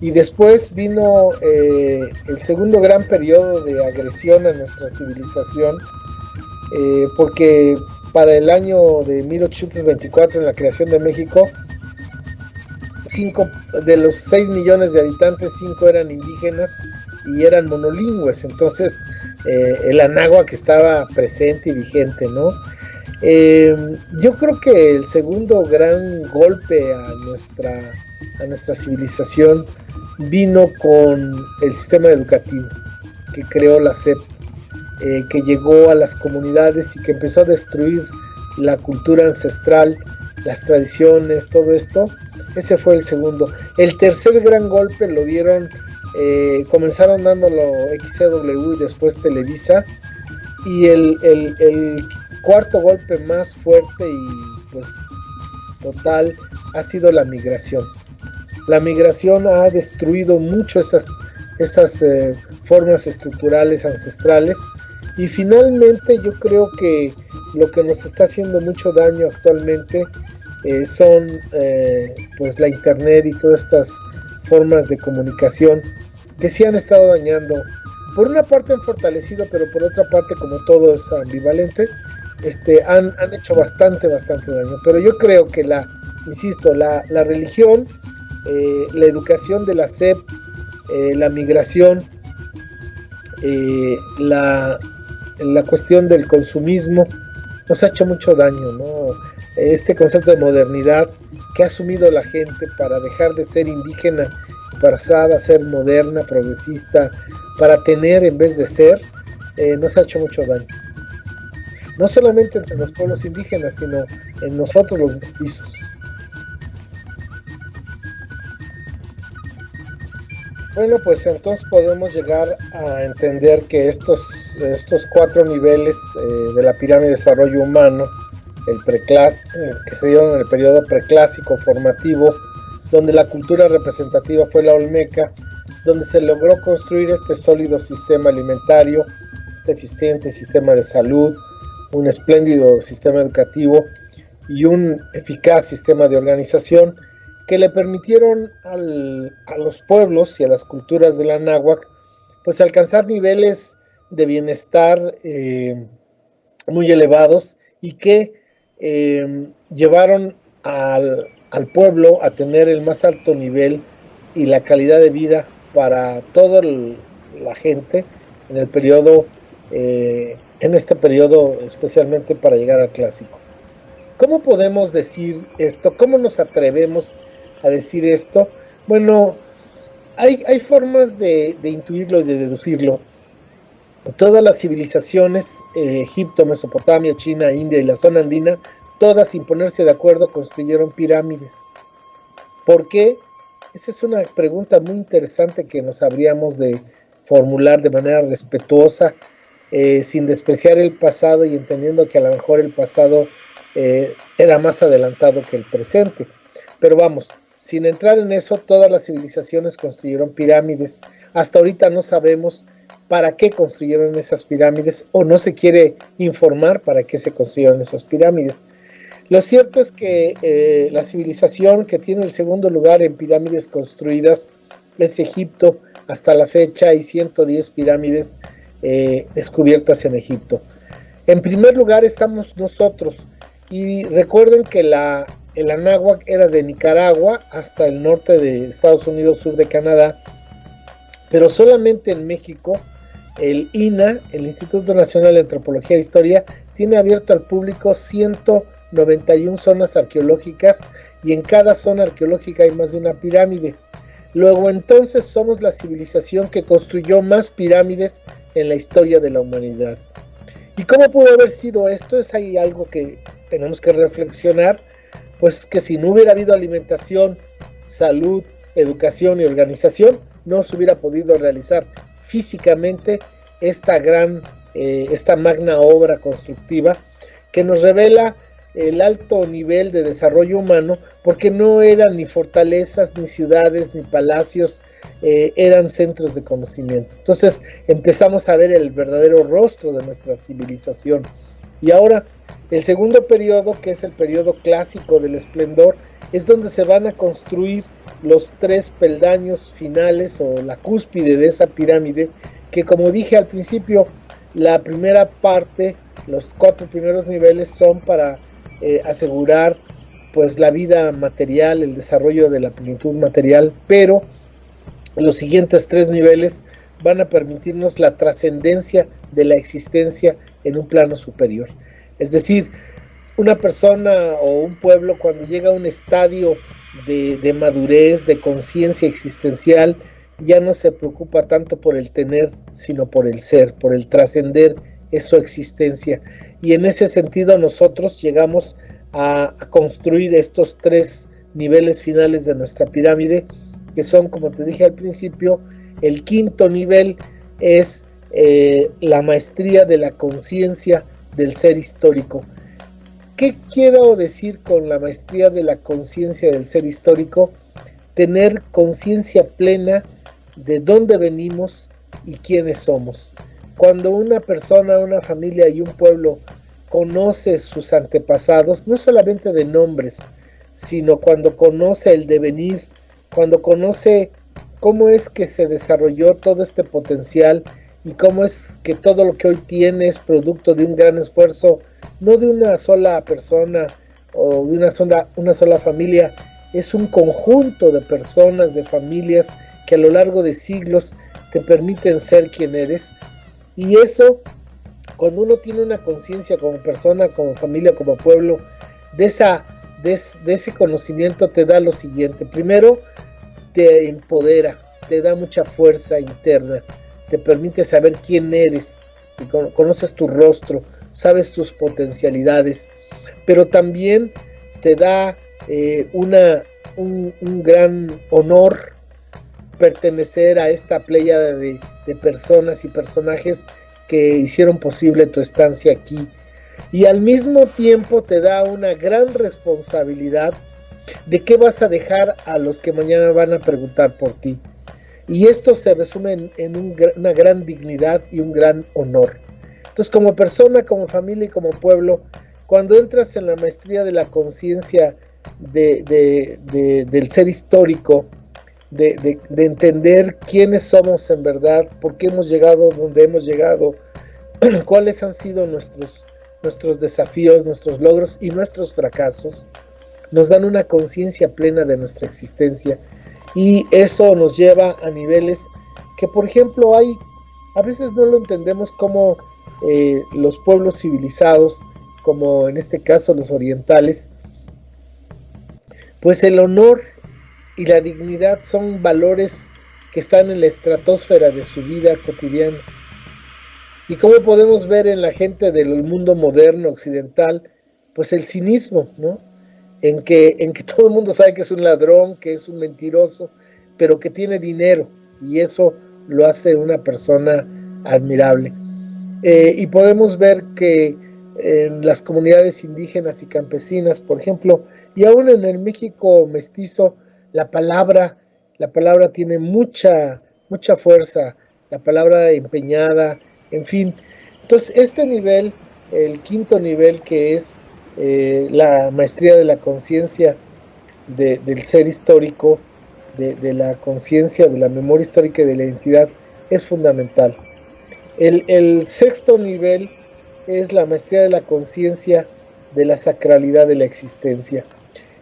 Y después vino el segundo gran periodo de agresión a nuestra civilización, porque para el año de 1824, en la creación de México, 5 de los 6 millones de habitantes, 5 eran indígenas y eran monolingües. Entonces el anáhuac estaba presente y vigente, ¿no? Yo creo que el segundo gran golpe a nuestra civilización vino con el sistema educativo que creó la SEP, que llegó a las comunidades y que empezó a destruir la cultura ancestral, las tradiciones, todo esto. Ese fue el segundo. El tercer gran golpe lo dieron, comenzaron dándolo XCW y después Televisa, y el cuarto golpe más fuerte y pues total ha sido la migración. La migración ha destruido mucho esas formas estructurales ancestrales, y finalmente yo creo que lo que nos está haciendo mucho daño actualmente son pues la internet y todas estas formas de comunicación que sí han estado dañando. Por una parte han fortalecido, pero por otra parte, como todo es ambivalente, han hecho bastante daño. Pero yo creo que insisto, la religión, la educación de la SEP, la migración, la cuestión del consumismo, nos ha hecho mucho daño, ¿no? Este concepto de modernidad que ha asumido la gente para dejar de ser indígena, pasar a ser moderna, progresista, para tener en vez de ser, nos ha hecho mucho daño. No solamente entre los pueblos indígenas, sino en nosotros los mestizos. Bueno, pues entonces podemos llegar a entender que estos 4 niveles de la pirámide de desarrollo humano, que se dieron en el periodo preclásico formativo, donde la cultura representativa fue la olmeca, donde se logró construir este sólido sistema alimentario, este eficiente sistema de salud, un espléndido sistema educativo y un eficaz sistema de organización que le permitieron a los pueblos y a las culturas de la náhuac pues alcanzar niveles de bienestar muy elevados, y que llevaron al pueblo a tener el más alto nivel y la calidad de vida para toda la gente en el periodo, en este periodo especialmente para llegar al clásico. ¿Cómo podemos decir esto? ¿Cómo nos atrevemos a decir esto? Bueno, hay formas de intuirlo y de deducirlo. Todas las civilizaciones, Egipto, Mesopotamia, China, India y la zona andina, todas sin ponerse de acuerdo construyeron pirámides. ¿Por qué? Esa es una pregunta muy interesante que nos habríamos de formular de manera respetuosa, sin despreciar el pasado y entendiendo que a lo mejor el pasado era más adelantado que el presente. Pero vamos, sin entrar en eso, todas las civilizaciones construyeron pirámides. Hasta ahorita no sabemos para qué construyeron esas pirámides, o no se quiere informar para qué se construyeron esas pirámides. Lo cierto es que la civilización que tiene el segundo lugar en pirámides construidas es Egipto. Hasta la fecha hay 110 pirámides descubiertas en Egipto. En primer lugar estamos nosotros, y recuerden que el anáhuac era de Nicaragua hasta el norte de Estados Unidos, sur de Canadá, pero solamente en México el INAH, el Instituto Nacional de Antropología e Historia, tiene abierto al público 191 zonas arqueológicas, y en cada zona arqueológica hay más de una pirámide. Luego entonces somos la civilización que construyó más pirámides en la historia de la humanidad. ¿Y cómo pudo haber sido esto? Es ahí algo que tenemos que reflexionar, pues que si no hubiera habido alimentación, salud, educación y organización, no se hubiera podido realizar físicamente esta magna obra constructiva que nos revela el alto nivel de desarrollo humano, porque no eran ni fortalezas, ni ciudades, ni palacios, eran centros de conocimiento. Entonces empezamos a ver el verdadero rostro de nuestra civilización. Y ahora el segundo periodo, que es el periodo clásico del esplendor, es donde se van a construir los 3 peldaños finales o la cúspide de esa pirámide, que como dije al principio, la primera parte, los 4 primeros niveles son para asegurar pues la vida material, el desarrollo de la plenitud material, pero los siguientes 3 niveles van a permitirnos la trascendencia de la existencia en un plano superior. Es decir, una persona o un pueblo cuando llega a un estadio de madurez, de conciencia existencial, ya no se preocupa tanto por el tener, sino por el ser, por el trascender su existencia. Y en ese sentido nosotros llegamos a construir estos 3 niveles finales de nuestra pirámide, que son, como te dije al principio, el 5.º nivel es la maestría de la conciencia del ser histórico. ¿Qué quiero decir con la maestría de la conciencia del ser histórico? Tener conciencia plena de dónde venimos y quiénes somos. Cuando una persona, una familia y un pueblo conoce sus antepasados, no solamente de nombres, sino cuando conoce el devenir, cuando conoce cómo es que se desarrolló todo este potencial y cómo es que todo lo que hoy tiene es producto de un gran esfuerzo, no de una sola persona o de una sola familia, es un conjunto de personas, de familias que a lo largo de siglos te permiten ser quien eres. Y eso, cuando uno tiene una conciencia como persona, como familia, como pueblo, de ese conocimiento te da lo siguiente. Primero, te empodera, te da mucha fuerza interna, te permite saber quién eres, conoces tu rostro, sabes tus potencialidades, pero también te da un gran honor pertenecer a esta pléyada de personas y personajes que hicieron posible tu estancia aquí, y al mismo tiempo te da una gran responsabilidad de qué vas a dejar a los que mañana van a preguntar por ti. Y esto se resume en una gran dignidad y un gran honor. Entonces, como persona, como familia y como pueblo, cuando entras en la maestría de la conciencia del ser histórico, de entender quiénes somos en verdad, por qué hemos llegado donde hemos llegado, cuáles han sido nuestros desafíos, nuestros logros y nuestros fracasos, nos dan una conciencia plena de nuestra existencia, y eso nos lleva a niveles que, por ejemplo, a veces no lo entendemos como los pueblos civilizados, como en este caso los orientales, pues el honor y la dignidad son valores que están en la estratosfera de su vida cotidiana. Y como podemos ver en la gente del mundo moderno occidental, pues el cinismo, ¿no? En que todo el mundo sabe que es un ladrón, que es un mentiroso, pero que tiene dinero, y eso lo hace una persona admirable. Y podemos ver que en las comunidades indígenas y campesinas, por ejemplo, y aún en el México mestizo, la palabra tiene mucha fuerza, la palabra empeñada, en fin. Entonces, este nivel, el 5.º nivel, que es la maestría de la conciencia del ser histórico, de la conciencia, de la memoria histórica y de la identidad, es fundamental. El 6.º nivel es la maestría de la conciencia de la sacralidad de la existencia.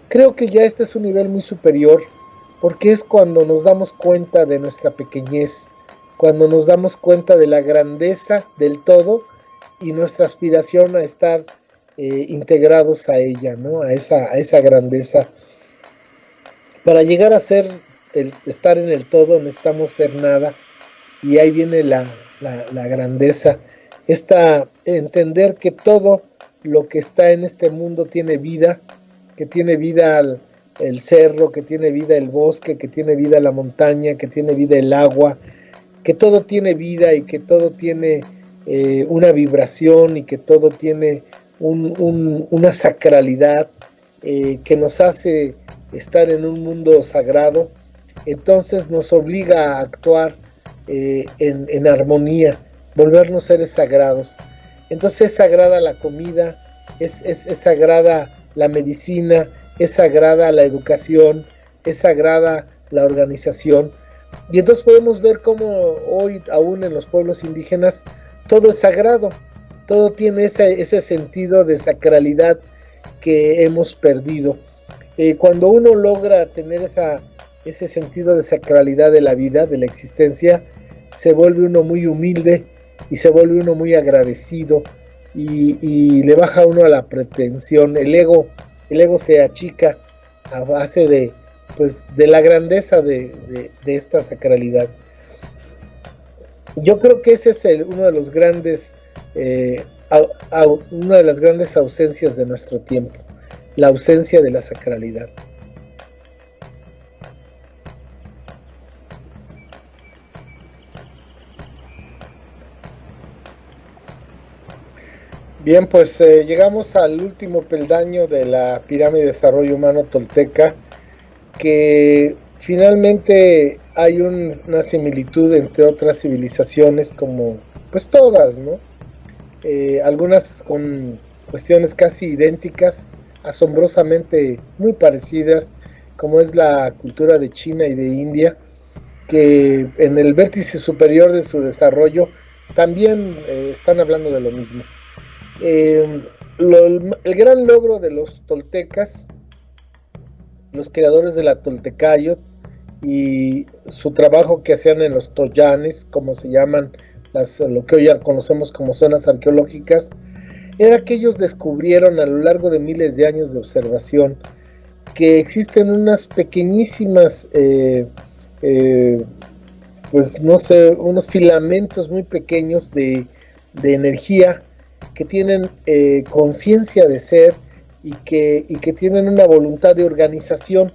Creo que ya este es un nivel muy superior, porque es cuando nos damos cuenta de nuestra pequeñez, cuando nos damos cuenta de la grandeza del todo y nuestra aspiración a estar integrados a ella, ¿no? A esa grandeza. Para llegar a estar en el todo, necesitamos ser nada, y ahí viene la grandeza, entender que todo lo que está en este mundo tiene vida, que tiene vida el cerro, que tiene vida el bosque, que tiene vida la montaña, que tiene vida el agua, que todo tiene vida y que todo tiene una vibración, y que todo tiene una sacralidad que nos hace estar en un mundo sagrado. Entonces nos obliga a actuar en armonía, volvernos seres sagrados. Entonces es sagrada la comida, es sagrada la medicina, es sagrada la educación, es sagrada la organización. Y entonces podemos ver cómo hoy, aún en los pueblos indígenas, todo es sagrado, todo tiene ese sentido de sacralidad que hemos perdido. Cuando uno logra tener ese sentido de sacralidad de la vida, de la existencia, se vuelve uno muy humilde y se vuelve uno muy agradecido y le baja uno a la pretensión. El ego se achica a base de la grandeza de esta sacralidad. Yo creo que ese es una de las grandes ausencias de nuestro tiempo, la ausencia de la sacralidad. Bien, pues llegamos al último peldaño de la pirámide de desarrollo humano tolteca, que finalmente hay una similitud entre otras civilizaciones, como pues todas, ¿no? Algunas con cuestiones casi idénticas, asombrosamente muy parecidas, como es la cultura de China y de India, que en el vértice superior de su desarrollo también están hablando de lo mismo. El gran logro de los toltecas, los creadores de la Toltecayot y su trabajo que hacían en los toyanes, como se llaman lo que hoy ya conocemos como zonas arqueológicas, era que ellos descubrieron a lo largo de miles de años de observación que existen unas pequeñísimas pues no sé, unos filamentos muy pequeños de energía que tienen conciencia de ser y que tienen una voluntad de organización,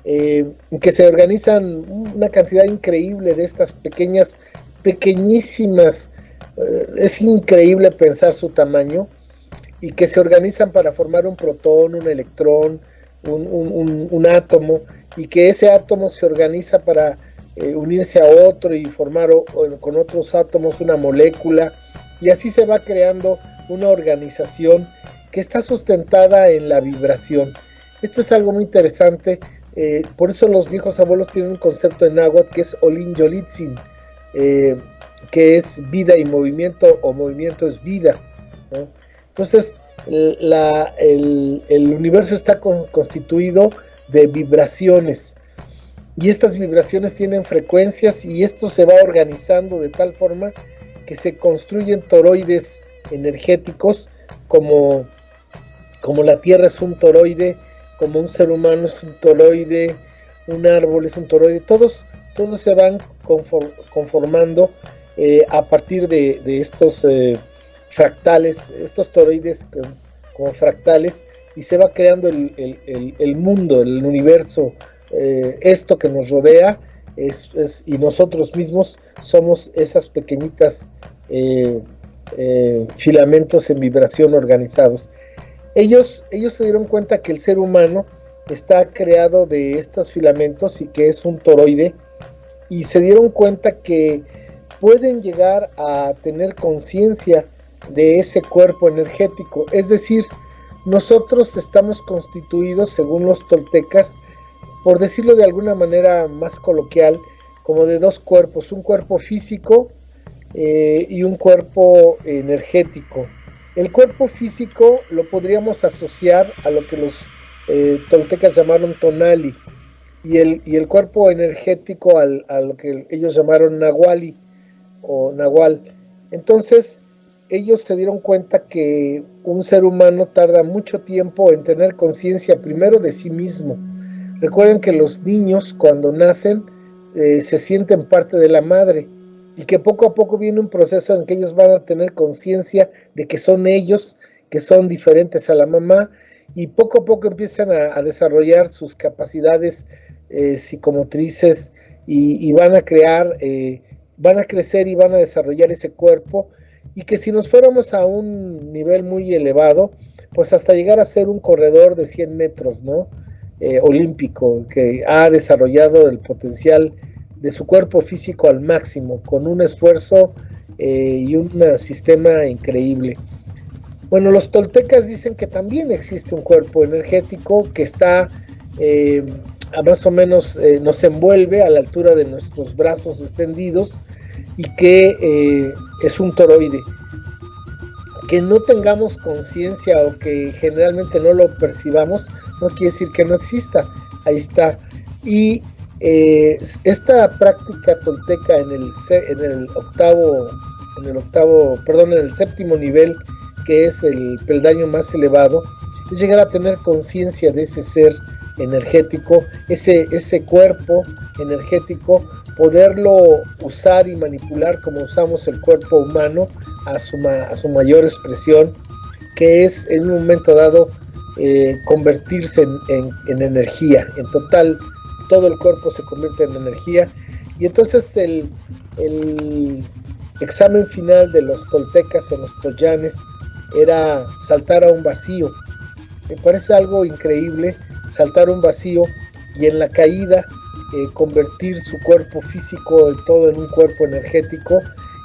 que se organizan una cantidad increíble de estas pequeñísimas, es increíble pensar su tamaño, y que se organizan para formar un protón, un electrón, un átomo, y que ese átomo se organiza para unirse a otro y formar con otros átomos una molécula, y así se va creando una organización que está sustentada en la vibración. Esto es algo muy interesante, por eso los viejos abuelos tienen un concepto en náhuatl que es Olin Yolitzin, que es vida y movimiento, o movimiento es vida, ¿no? Entonces el universo está constituido de vibraciones, y estas vibraciones tienen frecuencias, y esto se va organizando de tal forma que se construyen toroides energéticos, como la Tierra es un toroide, como un ser humano es un toroide, un árbol es un toroide, todos se van conformando a partir de estos fractales, estos toroides como fractales, y se va creando el mundo, el universo, esto que nos rodea, y nosotros mismos somos esas pequeñitas filamentos en vibración organizados. Ellos se dieron cuenta que el ser humano está creado de estos filamentos y que es un toroide, y se dieron cuenta que pueden llegar a tener conciencia de ese cuerpo energético. Es decir, nosotros estamos constituidos, según los toltecas, por decirlo de alguna manera más coloquial, como de dos cuerpos, un cuerpo físico y un cuerpo energético. El cuerpo físico lo podríamos asociar a lo que los toltecas llamaron tonali, y el cuerpo energético a lo que ellos llamaron nahuali o nahual. Entonces ellos se dieron cuenta que un ser humano tarda mucho tiempo en tener conciencia primero de sí mismo. Recuerden que los niños cuando nacen se sienten parte de la madre, y que poco a poco viene un proceso en que ellos van a tener conciencia de que son ellos, que son diferentes a la mamá, y poco a poco empiezan a desarrollar sus capacidades psicomotrices, y van a crecer y van a desarrollar ese cuerpo, y que si nos fuéramos a un nivel muy elevado, pues hasta llegar a ser un corredor de 100 metros, ¿no? Olímpico, que ha desarrollado el potencial de su cuerpo físico al máximo, con un esfuerzo y un sistema increíble. Bueno, los toltecas dicen que también existe un cuerpo energético que está a más o menos nos envuelve a la altura de nuestros brazos extendidos y que es un toroide. Que no tengamos conciencia o que generalmente no lo percibamos, no quiere decir que no exista. Ahí está. Y esta práctica tolteca en el séptimo nivel, que es el peldaño más elevado, es llegar a tener conciencia de ese ser energético, ese cuerpo energético, poderlo usar y manipular como usamos el cuerpo humano a su mayor expresión, que es en un momento dado convertirse en energía. En total, todo el cuerpo se convierte en energía. Y entonces el examen final de los toltecas en los toyanes era saltar a un vacío. Me parece algo increíble saltar un vacío y en la caída convertir su cuerpo físico todo en un cuerpo energético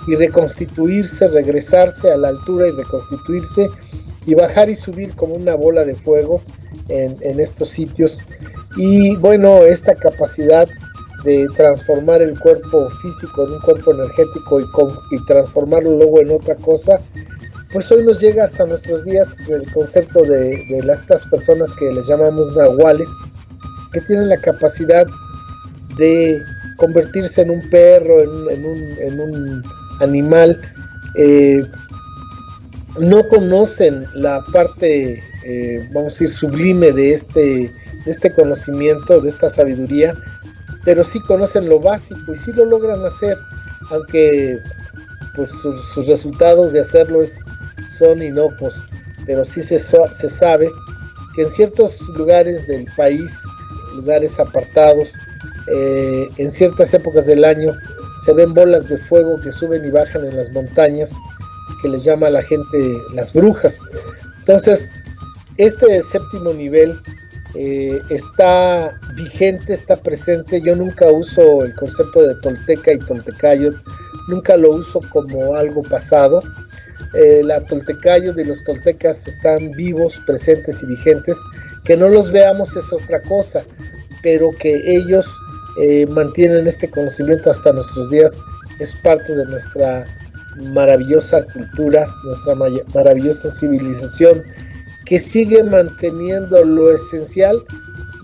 y reconstituirse, regresarse a la altura y reconstituirse y bajar y subir como una bola de fuego en estos sitios. Y bueno, esta capacidad de transformar el cuerpo físico en un cuerpo energético y transformarlo luego en otra cosa, pues hoy nos llega hasta nuestros días el concepto de estas personas que les llamamos nahuales, que tienen la capacidad de convertirse en un perro, en un animal. No conocen la parte, vamos a decir, sublime de este conocimiento, de esta sabiduría, pero sí conocen lo básico y sí lo logran hacer, aunque pues sus resultados de hacerlo son inocuos, pero sí se sabe que en ciertos lugares del país, lugares apartados, en ciertas épocas del año, se ven bolas de fuego que suben y bajan en las montañas, que les llama a la gente las brujas. Entonces, este séptimo nivel está vigente, está presente. Yo nunca uso el concepto de tolteca y toltecayot, nunca lo uso como algo pasado. La toltecayot y los toltecas están vivos, presentes y vigentes. Que no los veamos es otra cosa, pero que ellos mantienen este conocimiento hasta nuestros días es parte de nuestra maravillosa cultura, nuestra maravillosa civilización, que sigue manteniendo lo esencial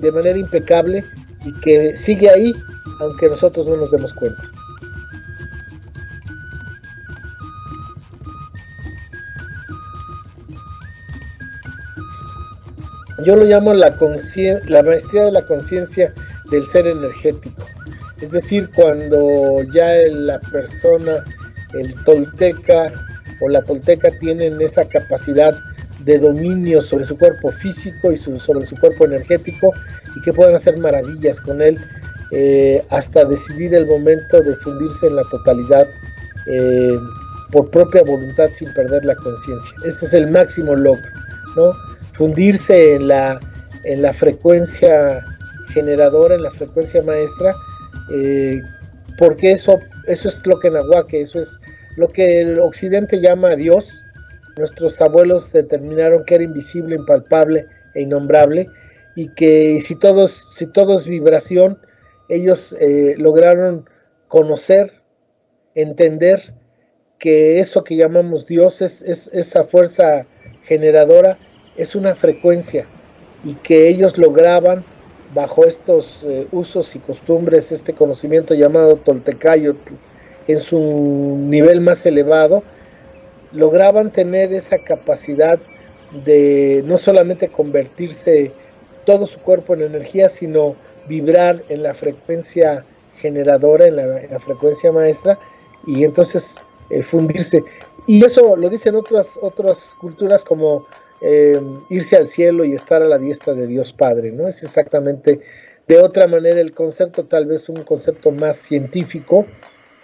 de manera impecable y que sigue ahí, aunque nosotros no nos demos cuenta. Yo lo llamo la maestría de la conciencia del ser energético. Es decir, cuando ya la persona, el tolteca o la tolteca tienen esa capacidad de dominio sobre su cuerpo físico y sobre su cuerpo energético y que puedan hacer maravillas con él hasta decidir el momento de fundirse en la totalidad por propia voluntad sin perder la conciencia. Ese es el máximo logro, ¿no? Fundirse en la frecuencia generadora, en la frecuencia maestra, porque eso es lo que Nahuaque, eso es lo que el occidente llama a Dios. Nuestros abuelos determinaron que era invisible, impalpable e innombrable, y que si todo es vibración, ellos lograron conocer, entender que eso que llamamos Dios es esa fuerza generadora, es una frecuencia, y que ellos lograban bajo estos usos y costumbres, este conocimiento llamado Toltecayotl, en su nivel más elevado, lograban tener esa capacidad de no solamente convertirse todo su cuerpo en energía, sino vibrar en la frecuencia generadora, en la frecuencia maestra, y entonces fundirse. Y eso lo dicen otras culturas como irse al cielo y estar a la diestra de Dios Padre, ¿no? Es exactamente de otra manera el concepto, tal vez un concepto más científico,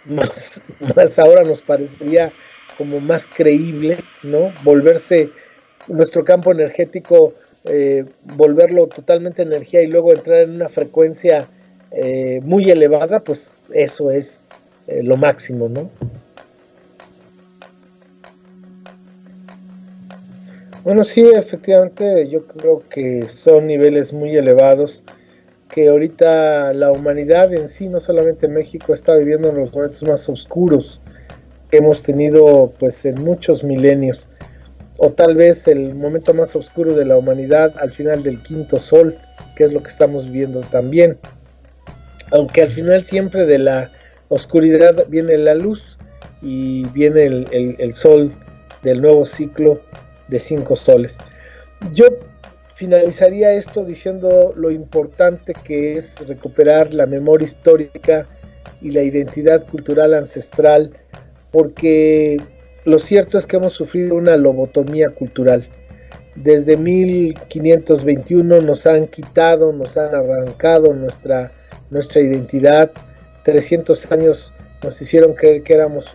más ahora nos parecería como más creíble, ¿no? Volverse nuestro campo energético, volverlo totalmente energía y luego entrar en una frecuencia muy elevada, pues eso es lo máximo, ¿no? Bueno, sí, efectivamente, yo creo que son niveles muy elevados, que ahorita la humanidad en sí, no solamente México, está viviendo en los momentos más oscuros que hemos tenido pues en muchos milenios, o tal vez el momento más oscuro de la humanidad al final del quinto sol, que es lo que estamos viviendo también. Aunque al final siempre de la oscuridad viene la luz y viene el sol del nuevo ciclo de 5 soles. Yo finalizaría esto diciendo lo importante que es recuperar la memoria histórica y la identidad cultural ancestral, porque lo cierto es que hemos sufrido una lobotomía cultural. Desde 1521 nos han quitado, nos han arrancado nuestra identidad. 300 años nos hicieron creer que éramos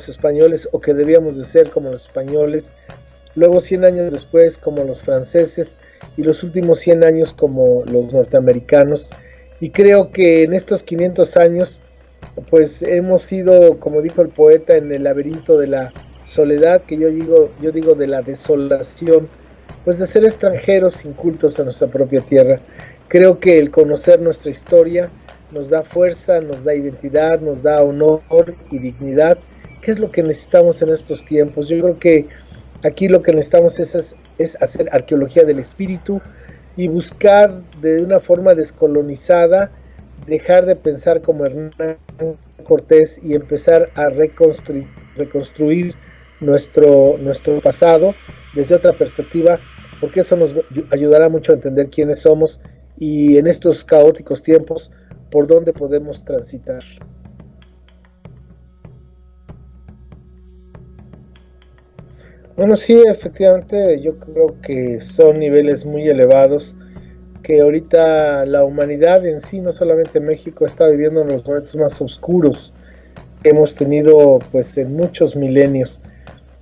españoles o que debíamos de ser como los españoles. Luego 100 años después como los franceses y los últimos 100 años como los norteamericanos. Y creo que en estos 500 años pues hemos sido, como dijo el poeta, en el laberinto de la soledad, que yo digo de la desolación, pues de ser extranjeros incultos a nuestra propia tierra. Creo que el conocer nuestra historia nos da fuerza, nos da identidad, nos da honor y dignidad, que es lo que necesitamos en estos tiempos. Yo creo que aquí lo que necesitamos es hacer arqueología del espíritu y buscar de una forma descolonizada, dejar de pensar como Hernán Cortés y empezar a reconstruir nuestro pasado desde otra perspectiva, porque eso nos ayudará mucho a entender quiénes somos y en estos caóticos tiempos por dónde podemos transitar. Bueno, sí, efectivamente, yo creo que son niveles muy elevados, que ahorita la humanidad en sí, no solamente México, está viviendo en los momentos más oscuros que hemos tenido pues en muchos milenios,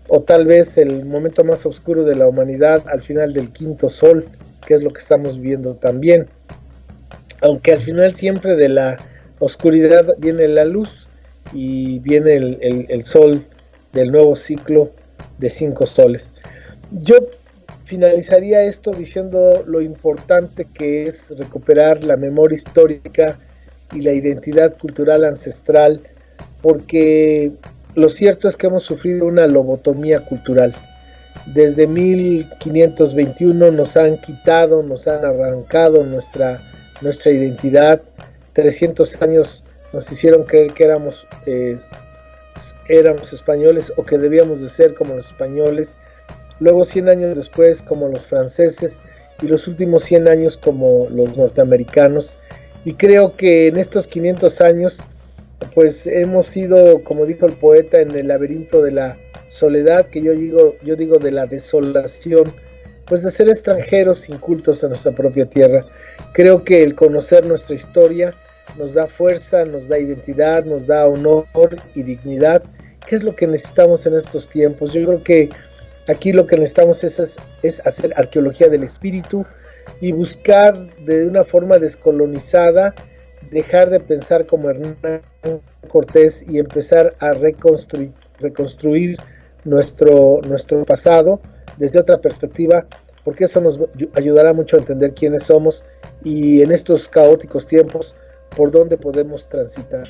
o tal vez el momento más oscuro de la humanidad al final del quinto sol, que es lo que estamos viviendo también. Aunque al final siempre de la oscuridad viene la luz y viene el sol del nuevo ciclo de 5 soles. Yo finalizaría esto diciendo lo importante que es recuperar la memoria histórica y la identidad cultural ancestral, porque lo cierto es que hemos sufrido una lobotomía cultural. Desde 1521 nos han quitado, nos han arrancado nuestra identidad. 300 años nos hicieron creer que éramos españoles o que debíamos de ser como los españoles. Luego 100 años después como los franceses y los últimos 100 años como los norteamericanos. Y creo que en estos 500 años pues hemos sido, como dijo el poeta, en el laberinto de la soledad, que yo digo de la desolación, pues de ser extranjeros incultos a nuestra propia tierra. Creo que el conocer nuestra historia nos da fuerza, nos da identidad, nos da honor y dignidad, que es lo que necesitamos en estos tiempos. Yo creo que aquí lo que necesitamos es hacer arqueología del espíritu y buscar de una forma descolonizada, dejar de pensar como Hernán Cortés y empezar a reconstruir nuestro pasado desde otra perspectiva, porque eso nos ayudará mucho a entender quiénes somos y en estos caóticos tiempos por dónde podemos transitar.